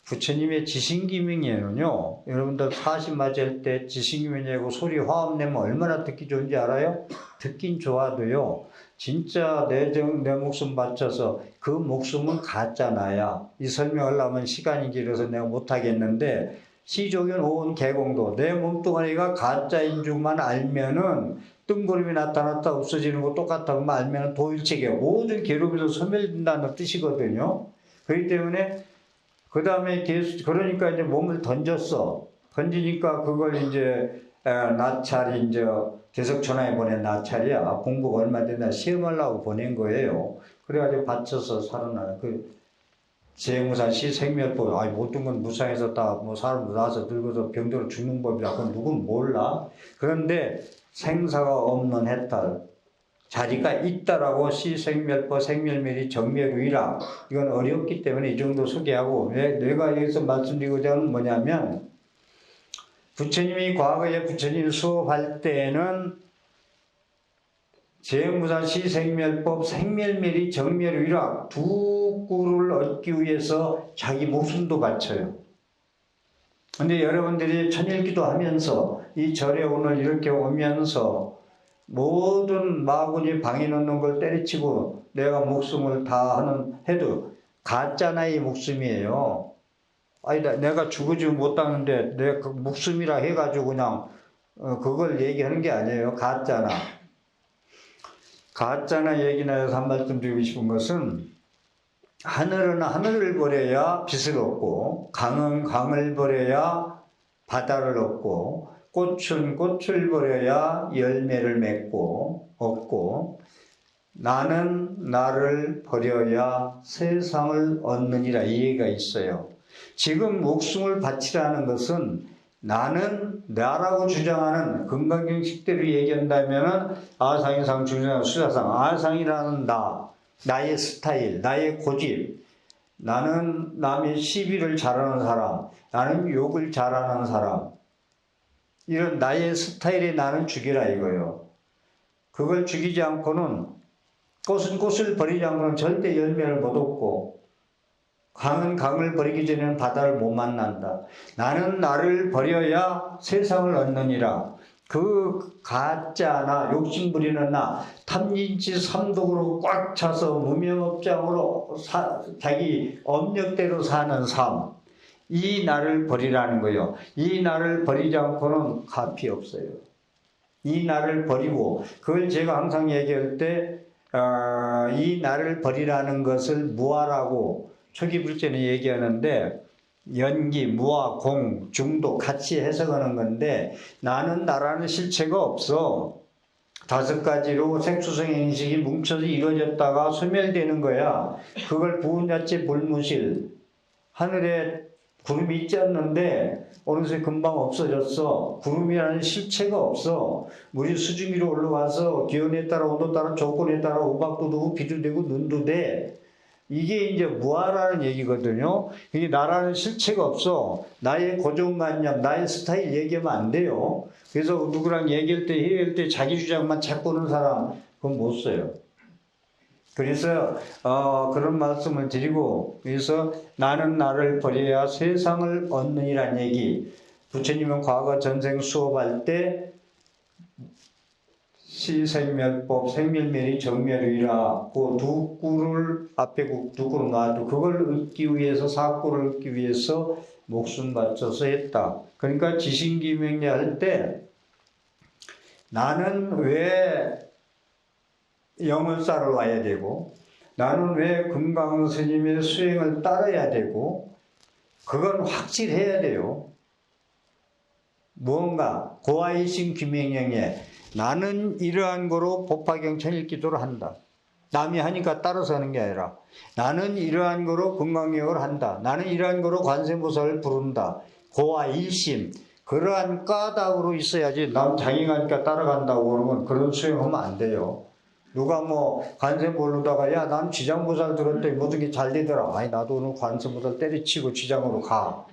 부처님의 지신기명예는요, 여러분들 40 맞을 때 지신기명예고 소리 화음 내면 얼마나 듣기 좋은지 알아요? 듣긴 좋아도요, 진짜 내 목숨 바쳐서 그 목숨은 가짜나야. 이 설명하려면 시간이 길어서 내가 못하겠는데, 시종현 오온 개공도 내 몸뚱아리가 가짜인 줄만 알면은 뜬구름이 나타났다 없어지는 거 똑같다고 알면은 도일체계 모든 괴로움에서 소멸된다는 뜻이거든요. 그렇기 때문에 그 다음에 그러니까 이제 몸을 던졌어. 던지니까 그걸 이제 나찰이 이제 개석천하에 보낸 나찰이야. 공부가 얼마 됐나 시험하려고 보낸 거예요. 그래가지고 바쳐서 살아나요. 그 제무산 시생멸법, 모든 건 무상에서 다 뭐 사람 나서 늙어서 병들어 죽는 법이라 그건 누군 몰라. 그런데 생사가 없는 해탈. 자리가 있다라고 시생멸법 생멸멸이 정멸의라 이건 어렵기 때문에 이 정도 소개하고 내가 여기서 말씀드리고자 하는 뭐냐면 부처님이 과거에 부처님 수업할 때는 제무사 시생멸법 생멸멸이 정멸의라 두 구를 얻기 위해서 자기 목숨도 바쳐요. 근데 여러분들이 천일기도 하면서 이 절에 오늘 이렇게 오면서 모든 마군이 방해 놓는 걸 때려치고 내가 목숨을 다하는 해도 가짜나의 목숨이에요. 아니다, 내가 죽어지 못하는데 내 그 목숨이라 해가지고 그냥 그걸 얘기하는 게 아니에요. 가짜나. 가짜나 얘기나 해서 한 말씀 드리고 싶은 것은 하늘은 하늘을 버려야 빛을 얻고 강은 강을 버려야 바다를 얻고 꽃은 꽃을 버려야 열매를 맺고 얻고 나는 나를 버려야 세상을 얻느니라 이해가 있어요. 지금 목숨을 바치라는 것은 나는 나라고 주장하는 금강경식대로 얘기한다면 아상이상 중생상 수사상 아상이라는 나의 스타일 나의 고집 나는 남의 시비를 잘하는 사람 나는 욕을 잘하는 사람 이런 나의 스타일에 나는 죽이라 이거예요. 그걸 죽이지 않고는 꽃은 꽃을 버리지 않고는 절대 열매를 못 얻고 강은 강을 버리기 전에는 바다를 못 만난다. 나는 나를 버려야 세상을 얻느니라. 그 가짜나 욕심부리는 나, 탐진치 삼독으로 꽉 차서 무명업장으로 자기 업력대로 사는 삶, 이 나를 버리라는 거예요. 이 나를 버리지 않고는 값이 없어요. 이 나를 버리고, 그걸 제가 항상 얘기할 때 이 나를 버리라는 것을 무아라고 초기 불제는 얘기하는데, 연기, 무아, 공, 중도 같이 해석하는 건데, 나는 나라는 실체가 없어. 5가지로 색수성 행식이 뭉쳐서 이루어졌다가 소멸되는 거야. 그걸 부은자체 불무실. 하늘에 구름이 있지 않는데 어느새 금방 없어졌어. 구름이라는 실체가 없어. 물이 수증 위로 올라가서 기온에 따라 온도 따라 조건에 따라 우박도 되고 비도 되고 눈도 돼. 이게 이제 무아라는 얘기거든요. 이게 나라는 실체가 없어. 나의 고정관념, 나의 스타일 얘기하면 안 돼요. 그래서 누구랑 얘기할 때, 회의할 때 자기 주장만 찾고 오는 사람, 그건 못 써요. 그래서 그런 말씀을 드리고, 그래서 나는 나를 버려야 세상을 얻느니란 얘기. 부처님은 과거 전생 수업할 때 시생멸법, 생멸멸이 정멸이라 그 두 구를 앞에 두 구를 놔도 그걸 얻기 위해서, 사구를 얻기 위해서 목숨 바쳐서 했다. 그러니까 지신기명례 할 때 나는 왜 영을사를 와야 되고, 나는 왜 금강 스님의 수행을 따라야 되고, 그건 확실해야 돼요. 무언가 고아이신 귀명령에 나는 이러한 거로 법화경 천일기도를 한다. 남이 하니까 따라서 하는 게 아니라 나는 이러한 거로 금강경을 한다. 나는 이러한 거로 관세음보살을 부른다. 고아일심. 그러한 까닭으로 있어야지 남 장애가니까 따라간다고 그러면 그런 수행하면 안 돼요. 누가 뭐 관세 모르다가 야 난 지장보살 들었더니 모든 게 잘 되더라. 아니 나도 오늘 관세보살 때려치고 지장으로 가.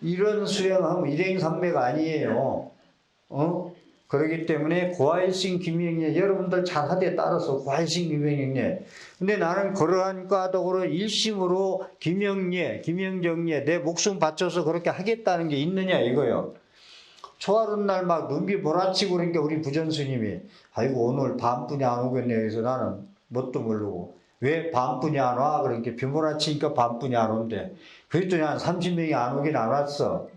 이런 수행하면 일행삼매가 아니에요. 그렇기 때문에 고아일신 김영예 여러분들 잘하되 따라서 고아일신 김영예. 근데 나는 그러한 까닭으로 일심으로 김영예, 김영정예 내 목숨 바쳐서 그렇게 하겠다는 게 있느냐 이거요. 초하룻 날 막 눈비 몰아치고 그러니까 우리 부전스님이 아이고 오늘 밤뿐이 안 오겠네. 그래서 나는 뭣도 모르고 왜 밤뿐이 안 와? 그러니까 비 몰아치니까 밤뿐이 안 온대. 그랬더니 한 30명이 안 오긴 안 왔어.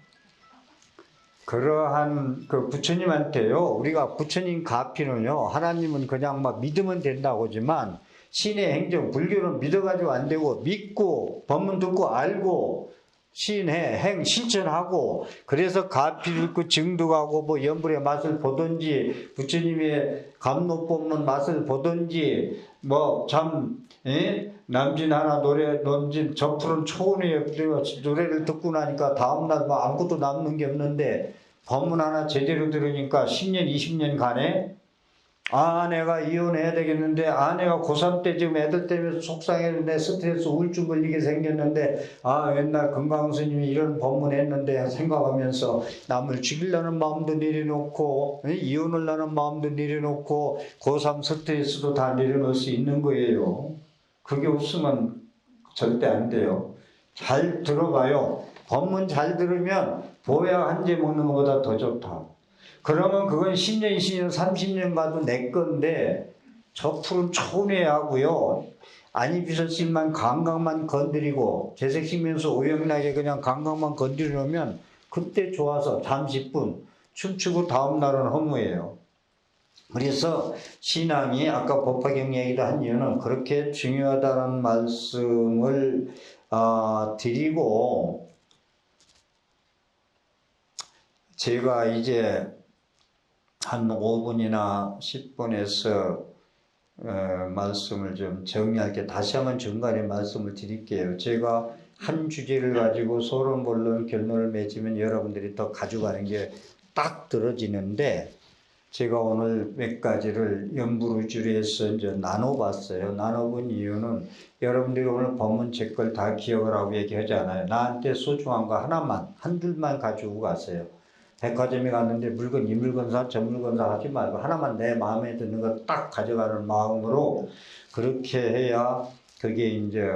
그러한 그 부처님한테요, 우리가 부처님 가피는요, 하나님은 그냥 막 믿으면 된다고 하지만 신의 행정, 불교는 믿어가지고 안 되고 믿고 법문 듣고 알고 신해, 행, 실천하고, 그래서 가피 듣고 증득하고, 뭐, 연불의 맛을 보든지, 부처님의 감로법문 맛을 보든지, 뭐, 참, 남진 하나 노래, 논진, 저 푸른 초원의 노래를 듣고 나니까 다음날 뭐 아무것도 남는 게 없는데, 법문 하나 제대로 들으니까 10년, 20년 간에 내가 이혼해야 되겠는데, 내가 고3 때 지금 애들 때문에 속상했는데, 스트레스 우울증 걸리게 생겼는데, 옛날 금강스님이 이런 법문 했는데, 생각하면서 남을 죽이려는 마음도 내려놓고, 이혼을 하는 마음도 내려놓고, 고3 스트레스도 다 내려놓을 수 있는 거예요. 그게 없으면 절대 안 돼요. 잘 들어봐요. 법문 잘 들으면, 보약 한 제 먹는 것보다 더 좋다. 그러면 그건 10년, 20년, 30년 가도 내 건데, 저 푸른 초내하고요. 안이비서씨만 감각만 건드리고, 재색시면서 오영나게 그냥 감각만 건드리려면, 그때 좋아서 잠시뿐, 춤추고 다음날은 허무해요. 그래서 신앙이 아까 법화경 얘기를 한 이유는 그렇게 중요하다는 말씀을 드리고, 제가 이제 한 5분이나 10분에서 말씀을 좀 정리할게 다시 한번 중간에 말씀을 드릴게요. 제가 한 주제를 가지고 소론본론 결론을 맺으면 여러분들이 더 가져가는 게 딱 들어지는데, 제가 오늘 몇 가지를 연부르주리에서 이제 나눠봤어요. 나눠본 이유는 여러분들이 오늘 법문 제 걸 다 기억을 하고 얘기하잖아요. 나한테 소중한 거 하나만, 한둘만 가지고 가세요. 백화점에 갔는데 물건, 이 물건 사, 저 물건 사 하지 말고 하나만 내 마음에 드는 거 딱 가져가는 마음으로 그렇게 해야 그게 이제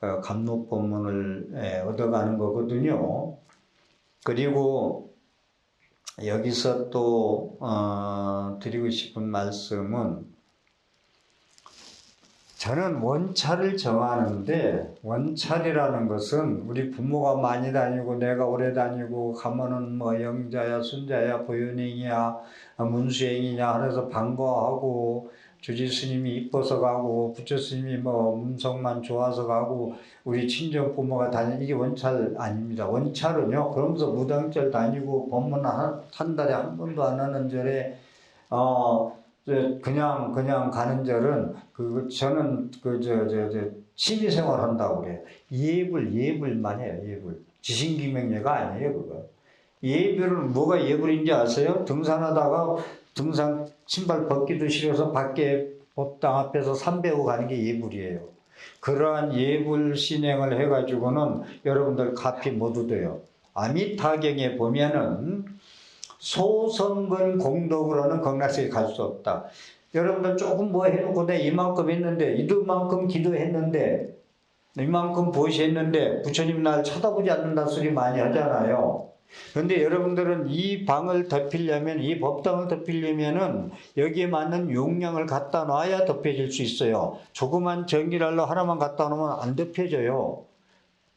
감로법문을 얻어가는 거거든요. 그리고 여기서 또 드리고 싶은 말씀은 저는 원찰을 정하는데 원찰이라는 것은 우리 부모가 많이 다니고 내가 오래 다니고 가면은 뭐 영자야 순자야 보현행이야 문수행이냐 하면서 반가워하고 주지 스님이 이뻐서 가고 부처 스님이 뭐 음성만 좋아서 가고 우리 친정 부모가 다니는 이게 원찰 아닙니다. 원찰은요 그러면서 무당절 다니고 법문 한 달에 한 번도 안 하는 절에 그냥 가는 절은 저는 취미 생활 한다고 그래요. 예불만 해요. 예불. 지신기명예가 아니에요, 그거. 예불은 뭐가 예불인지 아세요? 등산하다가 등산 신발 벗기도 싫어서 밖에 법당 앞에서 삼 배우 가는 게 예불이에요. 그러한 예불 신행을 해가지고는 여러분들 값이 못 얻어요. 아미타경에 보면은 소성근 공덕으로는 극락세계 갈 수 없다. 여러분들 조금 뭐 해놓고 내 이만큼 했는데 이만큼 기도했는데 이만큼 보시했는데 부처님 날 쳐다보지 않는다 소리 많이 하잖아요. 그런데 여러분들은 이 방을 덮이려면 이 법당을 덮이려면은 여기에 맞는 용량을 갖다 놔야 덮여질 수 있어요. 조그만 전기랄로 하나만 갖다 놓으면 안 덮여져요.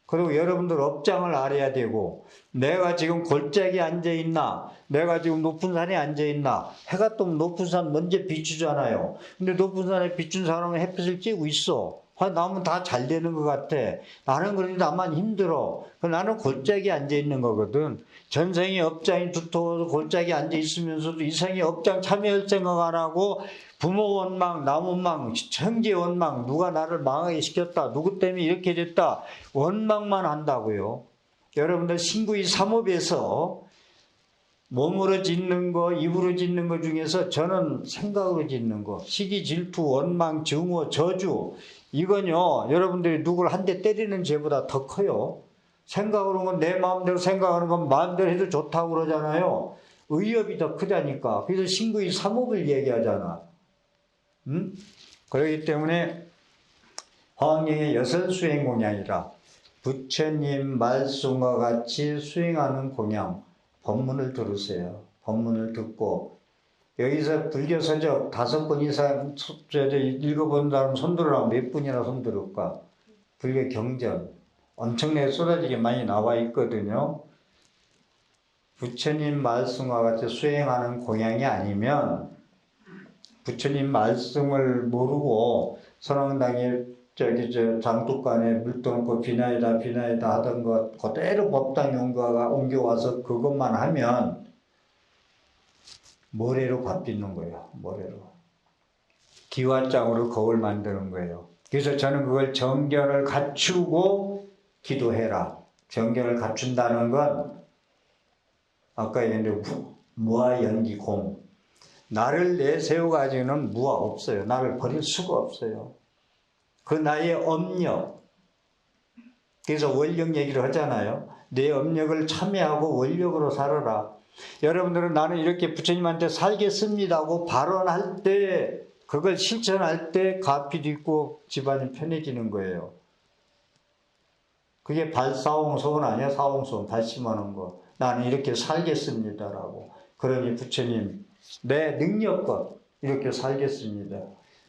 그리고 여러분들 업장을 알아야 되고 내가 지금 골짜기에 앉아있나 내가 지금 높은 산에 앉아있나 해가 뜨면 높은 산 먼저 비추잖아요. 근데 높은 산에 비춘 사람은 햇빛을 쬐고 있어. 나면 다 잘 되는 것 같아. 나는 그런데 나만 힘들어. 나는 골짜기에 앉아있는 거거든. 전생의 업장이 두터워서 골짜기에 앉아있으면서도 이생의 업장 참여할 생각 안 하고 부모 원망, 남 원망, 형제 원망, 누가 나를 망하게 시켰다, 누구 때문에 이렇게 됐다, 원망만 한다고요. 여러분들 신구이 삼업에서 몸으로 짓는 거, 입으로 짓는 거 중에서 저는 생각으로 짓는 거, 시기, 질투, 원망, 증오, 저주, 이건요, 여러분들이 누구를 한 대 때리는 죄보다 더 커요. 생각으로 건 내 마음대로 생각하는 건 마음대로 해도 좋다고 그러잖아요. 의협이 더 크다니까. 그래서 신구이 삼업을 얘기하잖아. 그렇기 때문에 화엄경의 여설 수행 공양이라 부처님 말씀과 같이 수행하는 공양, 법문을 들으세요. 법문을 듣고 여기서 불교 서적 5번 이상 읽어본 사람 손들으라면 몇 분이나 손들을까? 불교 경전 엄청나게 쏟아지게 많이 나와 있거든요. 부처님 말씀과 같이 수행하는 공양이 아니면 부처님 말씀을 모르고 선왕당에 장독간에 물 떠놓고 비나이다 하던 것 그대로 법당에 옮겨와서 그것만 하면 모래로 밥 빚는 거예요. 모래로. 기와장으로 거울 만드는 거예요. 그래서 저는 그걸 정견을 갖추고 기도해라. 정견을 갖춘다는 건 아까 얘기했는데 무아연기공. 나를 내세워가지고는 무아 없어요. 나를 버릴 수가 없어요. 그 나의 업력. 그래서 원력 얘기를 하잖아요. 내 업력을 참여하고 원력으로 살아라. 여러분들은 나는 이렇게 부처님한테 살겠습니다고 발언할 때 그걸 실천할 때 가피도 있고 집안이 편해지는 거예요. 그게 발사홍소원 아니야? 사홍소원 발심하는 거. 나는 이렇게 살겠습니다라고. 그러니 부처님 내 능력껏 이렇게 살겠습니다.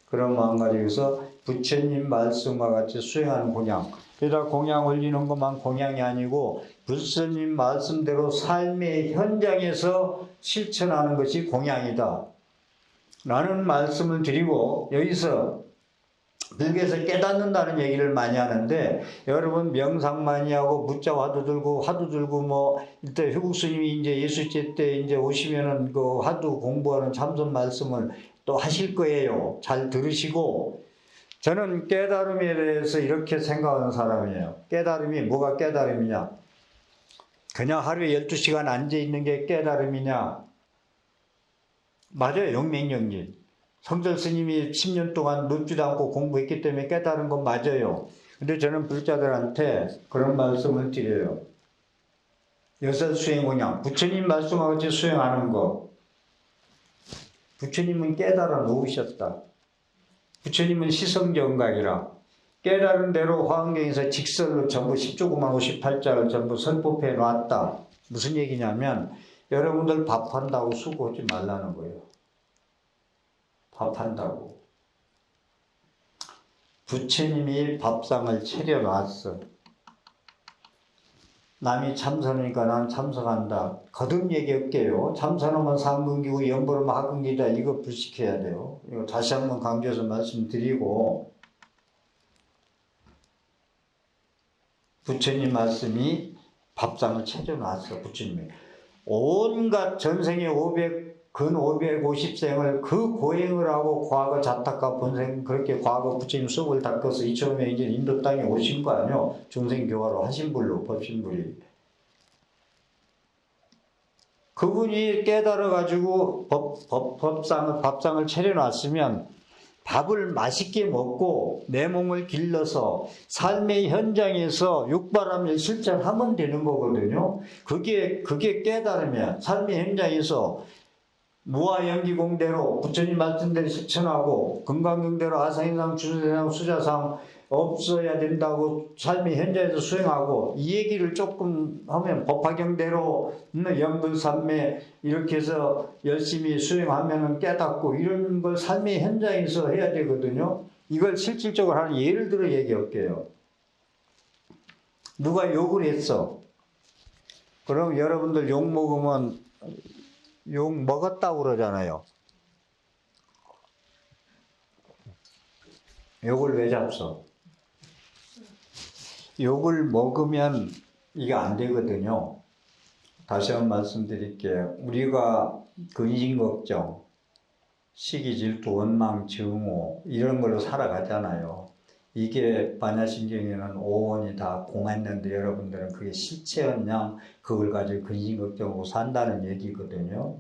그런 마음가짐에서 부처님 말씀과 같이 수행하는 공양. 그러다 공양 올리는 것만 공양이 아니고 부처님 말씀대로 삶의 현장에서 실천하는 것이 공양이다. 라는 말씀을 드리고 여기서 불교에서 깨닫는다는 얘기를 많이 하는데 여러분 명상 많이 하고 묻자 화두 들고 뭐 이때 효국 스님이 이제 예수제 때 이제 오시면은 그 화두 공부하는 참선 말씀을 또 하실 거예요. 잘 들으시고 저는 깨달음에 대해서 이렇게 생각하는 사람이에요. 깨달음이 뭐가 깨달음이냐? 그냥 하루에 12시간 앉아 있는 게 깨달음이냐? 맞아요. 영맹정진. 성절 스님이 10년 동안 눕지도 않고 공부했기 때문에 깨달은 건 맞아요. 근데 저는 불자들한테 그런 말씀을 드려요. 여섯 수행 공양. 부처님 말씀하고 같이 수행하는 거. 부처님은 깨달아 놓으셨다. 부처님은 시성정각이라. 깨달은 대로 화엄경에서 직설로 전부 10조구만 58자를 전부 선법해 놨다. 무슨 얘기냐면 여러분들 밥한다고 수고하지 말라는 거예요. 밥한다고. 부처님이 밥상을 차려놨어. 남이 참선하니까 난 참석한다. 거듭 얘기할게요. 참선하면 상근기고 연보하면 하근기다. 이거 불식해야 돼요. 이거 다시 한번 강조해서 말씀드리고, 부처님 말씀이 밥상을 차려놨어. 부처님이 온갖 전생의 근 550생을 그 고행을 하고 과거 자타가 본생 그렇게 과거 부처님 수업을 닦아서 이처음에 이제 인도 땅에 오신 거 아니요? 중생교화로 하신 분로 법신불이. 그분이 깨달아가지고 밥상을 차려놨으면 밥을 맛있게 먹고 내 몸을 길러서 삶의 현장에서 육바람을 실천하면 되는 거거든요. 그게 깨달으면 삶의 현장에서 무아연기공대로 부처님 말씀대로 실천하고 금강경대로 아상인상 주수대상 수자상 없어야 된다고 삶의 현장에서 수행하고 이 얘기를 조금 하면 법화경대로 영분삼매 이렇게 해서 열심히 수행하면 깨닫고 이런 걸 삶의 현장에서 해야 되거든요. 이걸 실질적으로 하는 예를 들어 얘기할게요. 누가 욕을 했어. 그럼 여러분들 욕 먹으면 욕 먹었다고 그러잖아요. 욕을 왜 잡서? 욕을 먹으면 이게 안 되거든요. 다시 한번 말씀드릴게요. 우리가 근심 걱정, 시기 질투 원망 증오 이런 걸로 살아가잖아요. 이게 반야신경에는 5원이 다 공했는데 여러분들은 그게 실체였냐 그걸 가지고 근심 걱정하고 산다는 얘기거든요.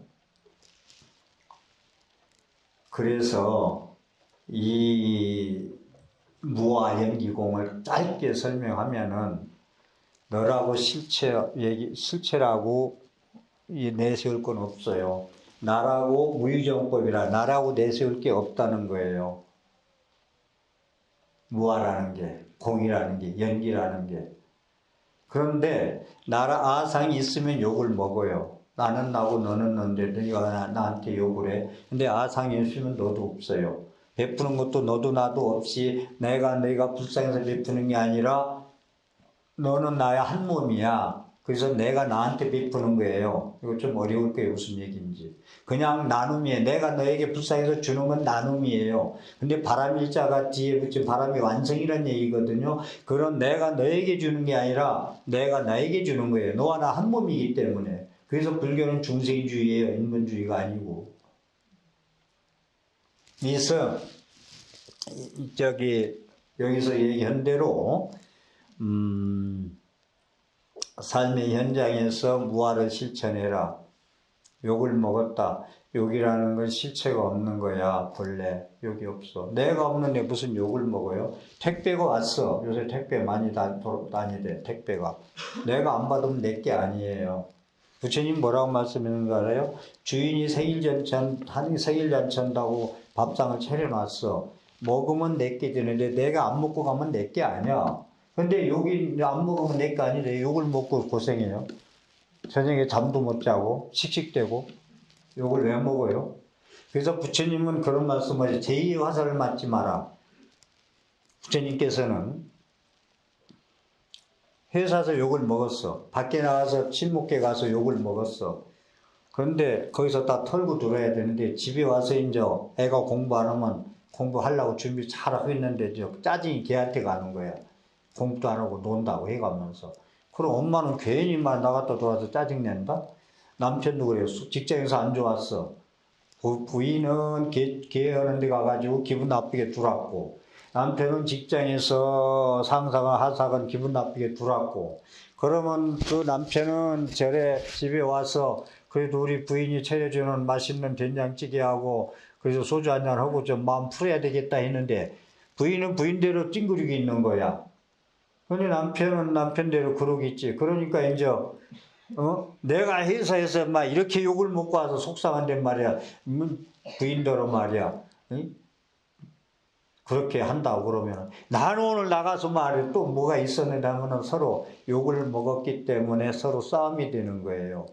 그래서 이 무아연기공을 짧게 설명하면은 너라고 실체라고 내세울 건 없어요. 나라고 무유정법이라 나라고 내세울 게 없다는 거예요. 무아라는 게, 공이라는 게, 연기라는 게. 그런데 아상이 있으면 욕을 먹어요. 나는 나고 너는 너인데 너가 나한테 욕을 해. 근데 아상이 있으면 너도 없어요. 베푸는 것도 너도 나도 없이 내가 불쌍해서 베푸는 게 아니라 너는 나의 한 몸이야. 그래서 내가 나한테 베푸는 거예요. 이거 좀 어려울 거예요. 무슨 얘기인지. 그냥 나눔이에요. 내가 너에게 불쌍해서 주는 건 나눔이에요. 근데 바람일자가 뒤에 붙인 바람이 완성이라는 얘기거든요. 그런 내가 너에게 주는 게 아니라 내가 나에게 주는 거예요. 너와 나 한 몸이기 때문에. 그래서 불교는 중생주의예요. 인본주의가 아니고. 그래서 여기서 얘기한 대로 삶의 현장에서 무아를 실천해라. 욕을 먹었다. 욕이라는 건 실체가 없는 거야. 본래 욕이 없어. 내가 없는데 무슨 욕을 먹어요? 택배가 왔어. 요새 택배 많이 다니대. 택배가. 내가 안 받으면 내 게 아니에요. 부처님 뭐라고 말씀하는지 알아요? 주인이 생일잔치한다고 밥상을 차려놨어. 먹으면 내 게 되는데 내가 안 먹고 가면 내 게 아니야. 근데 욕이 안 먹으면 내 게 아니래. 욕을 먹고 고생해요. 저녁에 잠도 못 자고 씩씩대고 욕을 왜 먹어요? 그래서 부처님은 그런 말씀을 제2의 화살을 맞지 마라. 부처님께서는 회사에서 욕을 먹었어. 밖에 나가서 친목회 가서 욕을 먹었어. 그런데 거기서 다 털고 들어야 되는데 집에 와서 이제 애가 공부 안 하면 공부하려고 준비 잘하고 있는데 짜증이 걔한테 가는 거야. 공부도 안 하고 논다고 해가면서. 그럼 엄마는 괜히 막 나갔다 들어와서 짜증낸다? 남편도 그래요. 직장에서 안 좋았어. 부인은 개하는 데 가가지고 기분 나쁘게 들어왔고, 남편은 직장에서 상사가 하사건 기분 나쁘게 들어왔고, 그러면 그 남편은 집에 와서 그래도 우리 부인이 차려주는 맛있는 된장찌개하고 그래서 소주 한잔하고 좀 마음 풀어야 되겠다 했는데 부인은 부인대로 찡그리고 있는 거야. 근데 남편은 남편대로 그러겠지. 그러니까 이제 내가 회사에서 막 이렇게 욕을 먹고 와서 속상한데 말이야. 부인대로 말이야. 응? 그렇게 한다고 그러면 나는 오늘 나가서 말이야. 또 뭐가 있었는데 하면은 서로 욕을 먹었기 때문에 서로 싸움이 되는 거예요.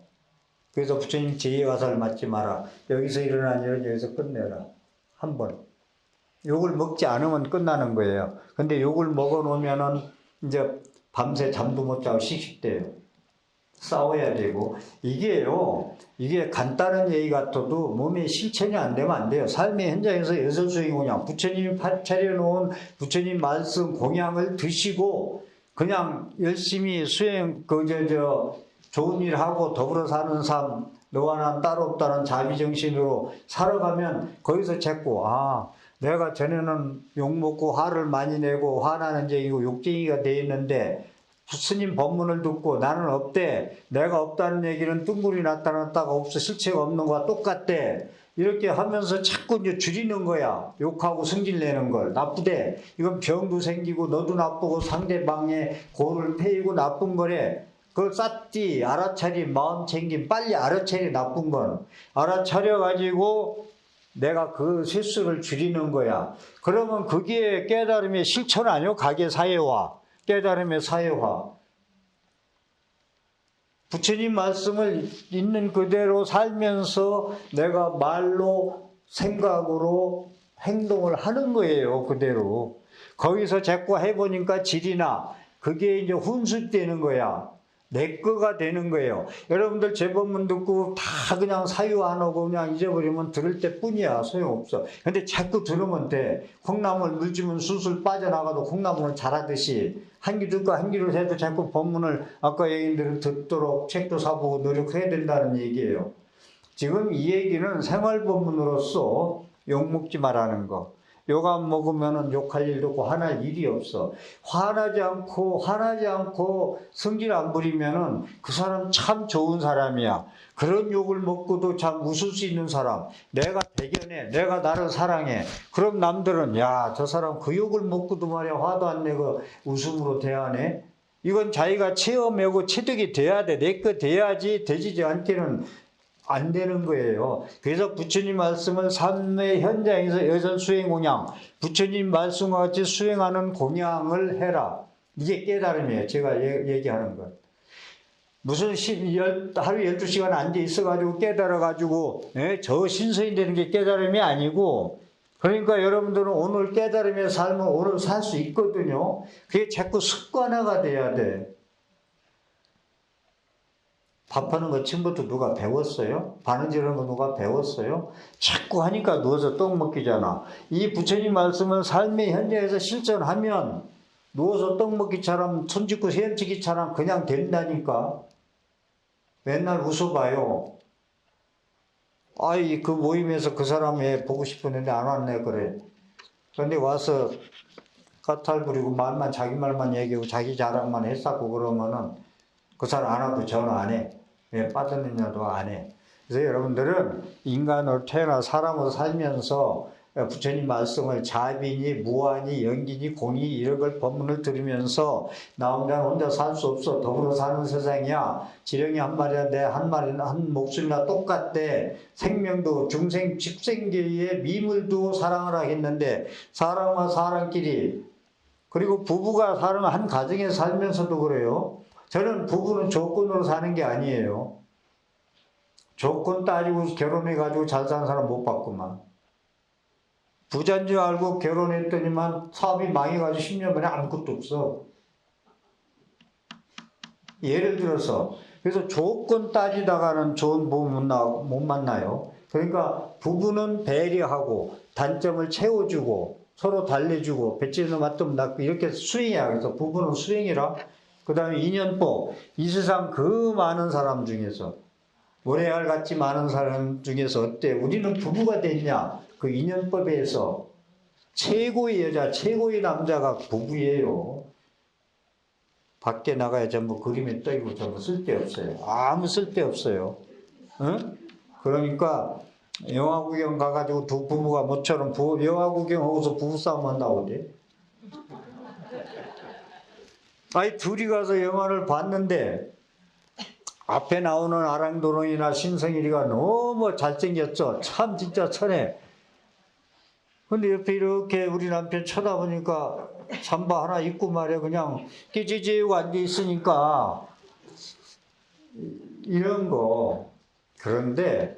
그래서 부처님 제2화살 맞지 마라. 여기서 일어난 일은 여기서 끝내라. 한 번. 욕을 먹지 않으면 끝나는 거예요. 근데 욕을 먹어놓으면은 이제 밤새 잠도 못 자고 씩씩대요. 싸워야 되고. 이게 간단한 얘기 같아도 몸에 실천이 안 되면 안 돼요. 삶의 현장에서 여설수행 공양, 부처님이 차려놓은 부처님 말씀 공양을 드시고 그냥 열심히 수행, 좋은 일 하고 더불어 사는 삶, 너와 난 따로 없다는 자비정신으로 살아가면 거기서 자꾸, 내가 전에는 욕먹고 화를 많이 내고 화나는 쟁이고 욕쟁이가 돼 있는데 스님 법문을 듣고 나는 없대. 내가 없다는 얘기는 뜬구리 나타났다가 없어. 실체가 없는 거와 똑같대. 이렇게 하면서 자꾸 이제 줄이는 거야. 욕하고 승질내는 걸. 나쁘대. 이건 병도 생기고 너도 나쁘고 상대방의 고를 패이고 나쁜 거래. 그걸 쌌디 알아차리 마음 챙김 빨리 알아차리 나쁜 건 알아차려가지고 내가 그 실수를 줄이는 거야. 그러면 그게 깨달음의 실천 아니요? 각의 사회화. 깨달음의 사회화. 부처님 말씀을 있는 그대로 살면서 내가 말로 생각으로 행동을 하는 거예요. 그대로. 거기서 자꾸 해보니까 질이나 그게 이제 훈수되는 거야. 내 거가 되는 거예요. 여러분들 제 법문 듣고 다 그냥 사유 안 하고 그냥 잊어버리면 들을 때 뿐이야. 소용없어. 근데 자꾸 들으면 돼. 콩나물 물 주면 술술 빠져나가도 콩나물을 자라듯이 한 귀 듣고 한 귀로 해도 자꾸 법문을 아까 얘기한 대로 듣도록 책도 사보고 노력해야 된다는 얘기예요. 지금 이 얘기는 생활 법문으로서 욕 먹지 말라는 거. 욕 안 먹으면은 욕할 일도 없고 화날 일이 없어. 화나지 않고 성질 안 부리면은 그 사람 참 좋은 사람이야. 그런 욕을 먹고도 참 웃을 수 있는 사람. 내가 대견해. 내가 나를 사랑해. 그럼 남들은 야, 저 사람 그 욕을 먹고도 말이야 화도 안 내고 웃음으로 대하네. 이건 자기가 체험하고 체득이 돼야 돼. 내 거 돼야지 되지 않게는 안 되는 거예요. 그래서 부처님 말씀을 삶의 현장에서 여전 수행 공양, 부처님 말씀과 같이 수행하는 공양을 해라. 이게 깨달음이에요. 제가 얘기하는 것. 무슨 하루 12시간 앉아 있어가지고 깨달아가지고 저 신선이 되는 게 깨달음이 아니고, 그러니까 여러분들은 오늘 깨달음의 삶을 오늘 살 수 있거든요. 그게 자꾸 습관화가 돼야 돼. 밥하는 거 처음부터 누가 배웠어요? 바느질하는 거 누가 배웠어요? 자꾸 하니까 누워서 떡 먹기잖아. 이 부처님 말씀은 삶의 현장에서 실천하면 누워서 떡 먹기처럼 손짓고 헤엄치기처럼 그냥 된다니까. 맨날 웃어봐요. 그 모임에서 그 사람 왜 보고 싶었는데 안 왔네 그래. 그런데 와서 까탈 부리고 말만 자기 말만 얘기하고 자기 자랑만 했었고 그러면은 그 사람 안 와도 전화 안 해. 왜 빠졌느냐도 안 해. 그래서 여러분들은 인간으로 태어나 사람으로 살면서 부처님 말씀을 자비니 무아니 영기니 공이 이런 걸 법문을 들으면서 나 혼자 살 수 없어. 더불어 사는 세상이야. 지렁이 한 마리나 내 한 마리나 한 목숨이나 똑같대. 생명도 중생 집생계의 미물도 사랑을 하겠는데 사람과 사람끼리 그리고 부부가 사는 한 가정에 살면서도 그래요. 저는 부부는 조건으로 사는 게 아니에요. 조건 따지고 결혼해가지고 잘 사는 사람 못 봤구만. 부자인 줄 알고 결혼했더니만 사업이 망해가지고 10년 만에 아무것도 없어. 예를 들어서 그래서 조건 따지다가는 좋은 부부 못 만나요. 그러니까 부부는 배려하고 단점을 채워주고 서로 달래주고 배치는 맞좀 낫고 이렇게 수행이야. 그래서 부부는 수행이라. 그 다음에 인연법. 이 세상 그 많은 사람 중에서 모래알 같이 많은 사람 중에서 어때? 우리는 부부가 됐냐? 그 인연법에서 최고의 여자, 최고의 남자가 부부예요. 밖에 나가야 전부 그림에 떠있고 전부 쓸데없어요. 아무 쓸데없어요. 응? 그러니까 영화 구경 가가지고 두 부부가 모처럼 영화 구경하고서 부부싸움 한다고 그래. 둘이 가서 영화를 봤는데 앞에 나오는 아랑도롱이나 신성일이가 너무 잘생겼죠. 참 진짜 천해. 근데 옆에 이렇게 우리 남편 쳐다보니까 잠바 하나 입고 말이야 그냥 끼지지고 앉아 있으니까 이런 거 그런데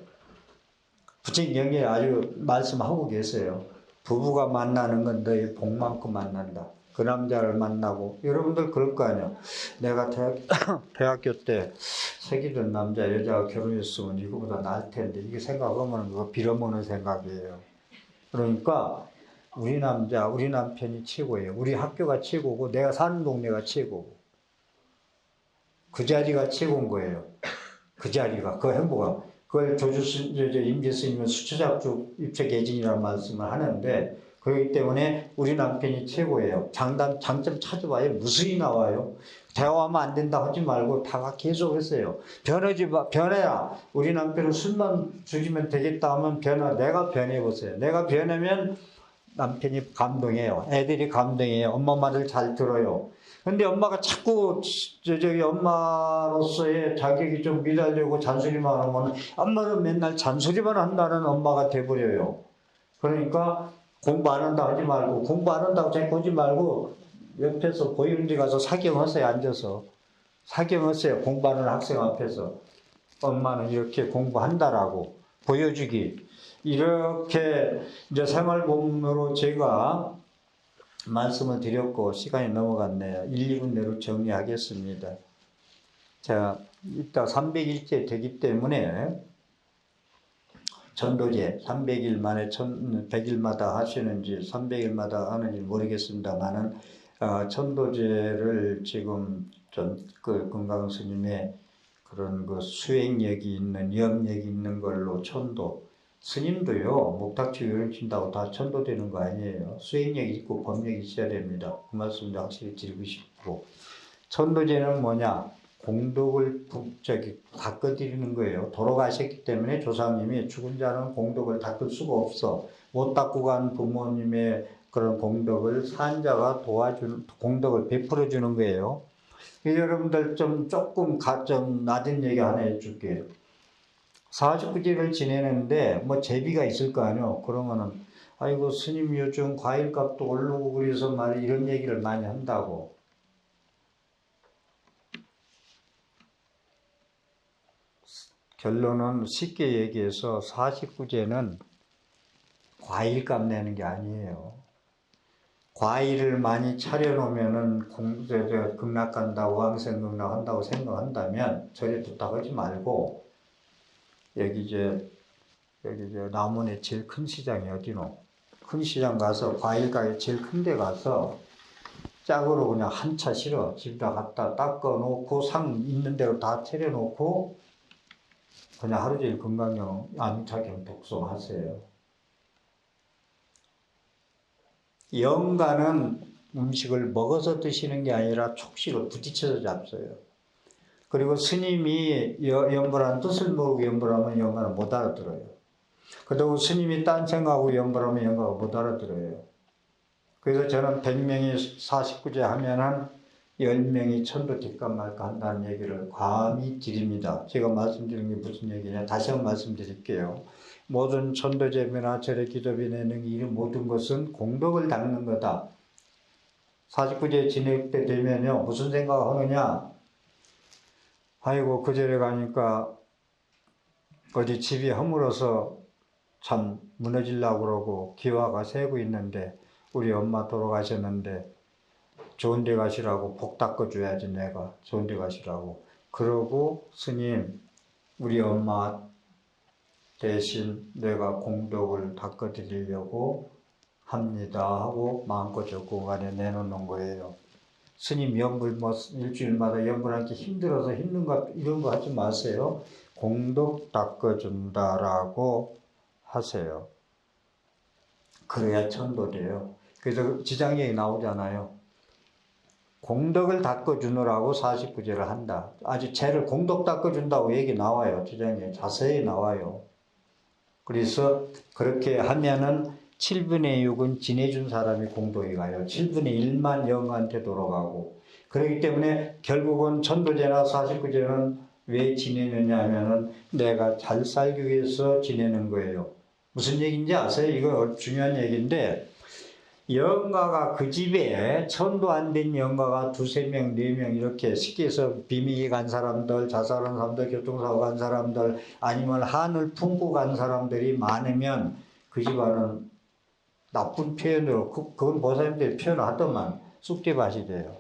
부처님 경전에 아주 말씀하고 계세요. 부부가 만나는 건 너희 복만큼 만난다. 그 남자를 만나고, 여러분들 그럴 거 아니야. 내가 대학교 때 사귀던 남자, 여자가 결혼했으면 이거보다 나을 텐데, 이게 생각하면 그거 빌어먹는 생각이에요. 그러니까 우리 남자, 우리 남편이 최고예요. 우리 학교가 최고고, 내가 사는 동네가 최고고. 그 자리가 최고인 거예요. 그 자리가, 그 행복함. 그걸 임재 스님은 수처작주 입체계진이라는 말씀을 하는데, 그렇기 때문에 우리 남편이 최고예요. 장점 찾아봐요. 무슨이 나와요? 대화하면 안 된다 하지 말고 다가 계속 했어요. 변해라. 우리 남편은 술만 줄이면 되겠다 하면 내가 변해보세요. 내가 변하면 남편이 감동해요. 애들이 감동해요. 엄마 말을 잘 들어요. 근데 엄마가 자꾸 엄마로서의 자격이 좀 미달되고 잔소리만 하면 엄마는 맨날 잔소리만 한다는 엄마가 돼버려요. 그러니까 공부 안 한다 하지 말고, 공부 안 한다고 자꾸 하지 말고 옆에서 보육원지 가서 사경하세요. 앉아서 사경하세요. 공부하는 학생 앞에서 엄마는 이렇게 공부한다라고 보여주기. 이렇게 이제 생활본으로 제가 말씀을 드렸고 시간이 넘어갔네요. 1, 2분 내로 정리하겠습니다. 자, 이따 300일째 되기 때문에 전도제 300일 만에 100일마다 하시는지 300일마다 하는지 모르겠습니다만은 천도제를 지금 그 건강 스님의 그런 그 수행력이 있는 염력이 있는 걸로 천도, 스님도요 목탁치 요령친다고 다 천도되는 거 아니에요. 수행력이 있고 법력이 있어야 됩니다. 그 말씀 확실히 드리고 싶고, 천도제는 뭐냐, 공덕을 닦아드리는 거예요. 돌아가셨기 때문에 조상님이 죽은 자는 공덕을 닦을 수가 없어. 못 닦고 간 부모님의 그런 공덕을 산 자가 도와주는, 공덕을 베풀어 주는 거예요. 여러분들 조금 낮은 얘기 하나 해줄게요. 49제를 지내는데 뭐 제비가 있을 거 아니에요. 그러면은 아이고 스님 요즘 과일값도 오르고 그래서 말이 이런 얘기를 많이 한다고. 결론은 쉽게 얘기해서 49제는 과일값 내는 게 아니에요. 과일을 많이 차려놓으면은 극락 간다고, 왕생극락 한다고 생각한다면 절에 부탁하지 말고, 여기 남원에 제일 큰 시장이 어디노? 큰 시장 가서 과일 가게 제일 큰 데 가서 짝으로 그냥 한 차 실어 집에다 갖다 닦아놓고 상 있는 대로 다 차려놓고 그냥 하루 종일 건강경, 암차경 독송하세요. 영가는 음식을 먹어서 드시는 게 아니라 촉식을 부딪혀서 잡숴요. 그리고 스님이 연불한 뜻을 모르고 연불하면 영가는 못 알아들어요. 그리고 스님이 딴 생각하고 연불하면 영가가 못 알아들어요. 그래서 저는 100명이 49제 하면은 10명이 천도 뒷감 말까 한다는 얘기를 감히 드립니다. 제가 말씀드린 게 무슨 얘기냐, 다시 한번 말씀드릴게요. 모든 천도제비나 절의 기도비 내는 이 모든 것은 공덕을 닦는 거다. 49제 지낼 때 되면요, 무슨 생각을 하느냐, 아이고 그 절에 가니까 어디 집이 허물어서 참 무너지려고 그러고 기와가 새고 있는데 우리 엄마 돌아가셨는데 좋은 데 가시라고 복 닦아줘야지, 내가 좋은 데 가시라고. 그러고 스님 우리 엄마 대신 내가 공덕을 닦아드리려고 합니다 하고 마음껏 저 공간에 내놓는 거예요. 스님 연불 뭐 일주일마다 연불하기 힘들어서 힘든 것 이런 거 하지 마세요. 공덕 닦아준다라고 하세요. 그래야 천도돼요. 그래서 지장력이 나오잖아요. 공덕을 닦아주느라고 49제를 한다. 아주 죄를 공덕 닦아준다고 얘기 나와요. 지장력이 자세히 나와요. 그래서 그렇게 하면은 7분의 6은 지내준 사람이 공덕이 가요. 7분의 1만 영한테 돌아가고. 그렇기 때문에 결국은 천도제나 49제는 왜 지내느냐 하면은 내가 잘 살기 위해서 지내는 거예요. 무슨 얘기인지 아세요? 이거 중요한 얘기인데, 영가가 그 집에 천도 안 된 영가가 두세 명, 네 명 이렇게 시켜서 비밀이 간 사람들, 자살한 사람들, 교통사고 간 사람들, 아니면 한을 품고 간 사람들이 많으면 그 집안은 나쁜 표현으로, 그건 보살님들이 표현하더만 쑥대밭이 돼요.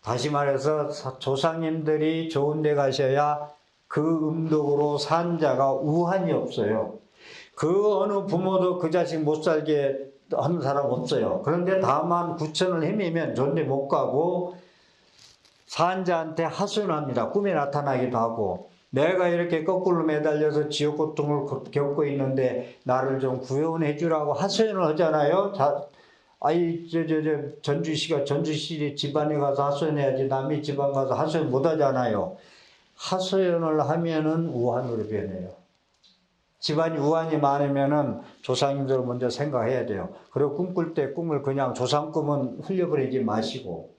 다시 말해서 조상님들이 좋은 데 가셔야 그 음덕으로 산 자가 우한이 없어요. 그 어느 부모도 그 자식 못 살게 하는 사람 없어요. 그런데 다만 구천을 헤매면 좋은 데 못 가고 산자한테 하소연합니다. 꿈에 나타나기도 하고, 내가 이렇게 거꾸로 매달려서 지옥 고통을 겪고 있는데 나를 좀 구원해 주라고 하소연을 하잖아요. 전주시 집안에 가서 하소연해야지 남의 집안 가서 하소연 못 하잖아요. 하소연을 하면은 우한으로 변해요. 집안이 우한이 많으면은 조상님들 먼저 생각해야 돼요. 그리고 꿈꿀 때 꿈을 그냥 조상 꿈은 흘려버리지 마시고,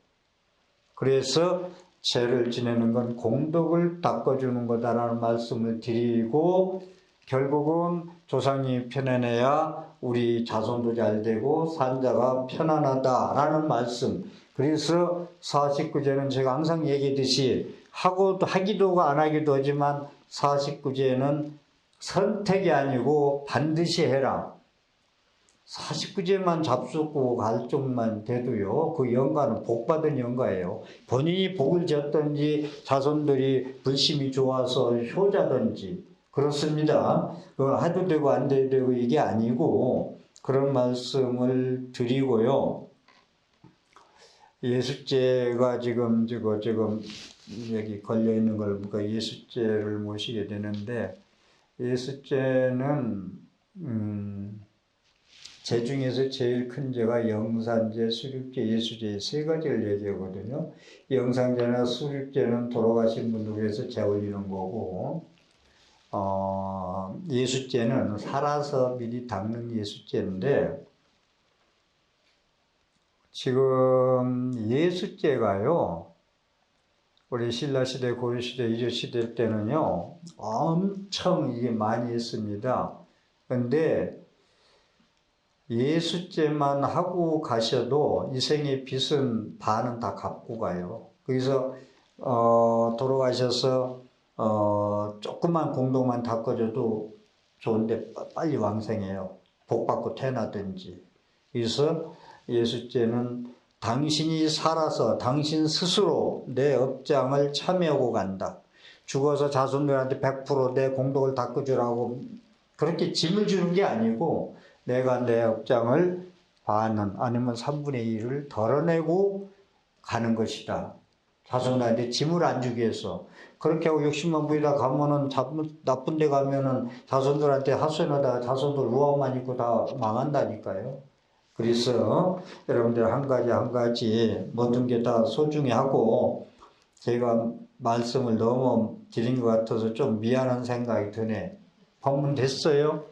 그래서 죄를 지내는 건 공덕을 닦아주는 거다라는 말씀을 드리고, 결국은 조상이 편안해야 우리 자손도 잘 되고 산자가 편안하다라는 말씀. 그래서 49제는 제가 항상 얘기했듯이 하기도 안 하기도 하지만 49제는 선택이 아니고 반드시 해라. 49제만 잡수고 갈 쪽만 돼도요, 그 영가는 복받은 영가예요. 본인이 복을 졌든지 자손들이 불심이 좋아서 효자든지 그렇습니다. 해도 되고 안 돼도 되고 이게 아니고, 그런 말씀을 드리고요. 예수죄가 지금 여기 걸려있는 걸 보니까 예수죄를 모시게 되는데, 예수죄는 죄 중에서 제일 큰 죄가 영산죄, 수륙죄, 예수죄 세 가지를 얘기하거든요. 영산죄나 수륙죄는 돌아가신 분들 위해서 죄 올리는 거고, 예수죄는 살아서 미리 닦는 예수죄인데, 지금 예수죄가요, 우리 신라시대, 고려시대, 이조시대 때는요, 엄청 이게 많이 했습니다. 근데 예수죄만 하고 가셔도 이 생의 빚은 반은 다 갚고 가요. 그래서 돌아가셔서 조그만 공덕만 닦아줘도 좋은데 빨리 왕생해요. 복 받고 태어나든지. 그래서 예수죄는 당신이 살아서 당신 스스로 내 업장을 참여하고 간다. 죽어서 자손들한테 100% 내 공덕을 닦아주라고 그렇게 짐을 주는 게 아니고, 내가 내 업장을 반은 아니면 3분의 1을 덜어내고 가는 것이다. 자손들한테 짐을 안 주기 위해서. 그렇게 하고 60만 부이다 가면은 나쁜 데 가면은 자손들한테 하소연하다가 자손들 우환만 있고 다 망한다니까요. 그래서 여러분들 한 가지 모든 게 다 소중히 하고, 제가 말씀을 너무 드린 것 같아서 좀 미안한 생각이 드네. 법문 됐어요?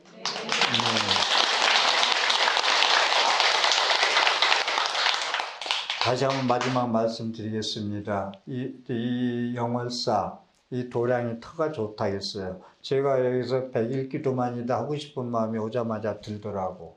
다시 한번 마지막 말씀드리겠습니다. 이 영월사, 이 도량이 터가 좋다 했어요. 제가 여기서 100일 기도만이다 하고 싶은 마음이 오자마자 들더라고.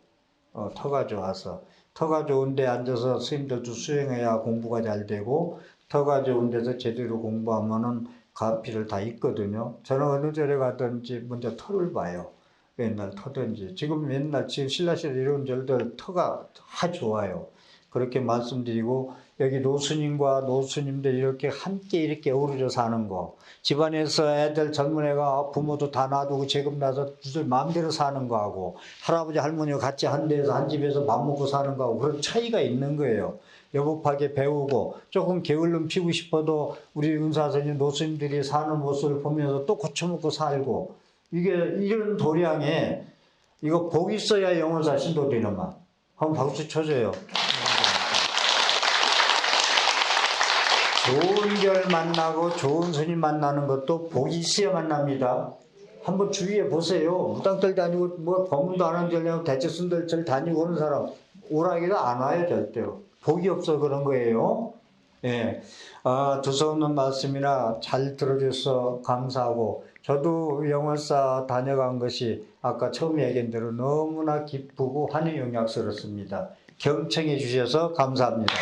터가 좋아서. 터가 좋은 데 앉아서 스님들도 수행해야 공부가 잘 되고, 터가 좋은 데서 제대로 공부하면은 가피를 다 있거든요. 저는 어느 절에 가든지 먼저 터를 봐요. 맨날 터든지. 지금 신라시대 이런 절들 터가 다 좋아요. 그렇게 말씀드리고, 여기 노스님과 노스님들 이렇게 함께 이렇게 어우러져 사는 거, 집안에서 애들 젊은 애가 부모도 다 놔두고 재금 나서 마음대로 사는 거하고, 할아버지 할머니가 같이 한 데에서 한 집에서 밥 먹고 사는 거하고 그런 차이가 있는 거예요. 여법하게 배우고, 조금 게을름 피고 싶어도 우리 은사선님 노스님들이 사는 모습을 보면서 또 고쳐먹고 살고, 이게 이런 도량에 이거 복 있어야 영원사 신도 되는 말. 한번 박수 쳐줘요. 좋은 절 만나고 좋은 스님 만나는 것도 복이 있어야 만납니다. 한번 주위에 보세요. 무당들 다니고 뭐 법문도 안 하는 절 대체순들 절 다니고 오는 사람 오라기도 안 와요. 절대로. 복이 없어 그런 거예요. 예. 두서없는 말씀이나 잘 들어줘서 감사하고, 저도 영월사 다녀간 것이 아까 처음 얘기한 대로 너무나 기쁘고 환희용약스럽습니다. 경청해 주셔서 감사합니다.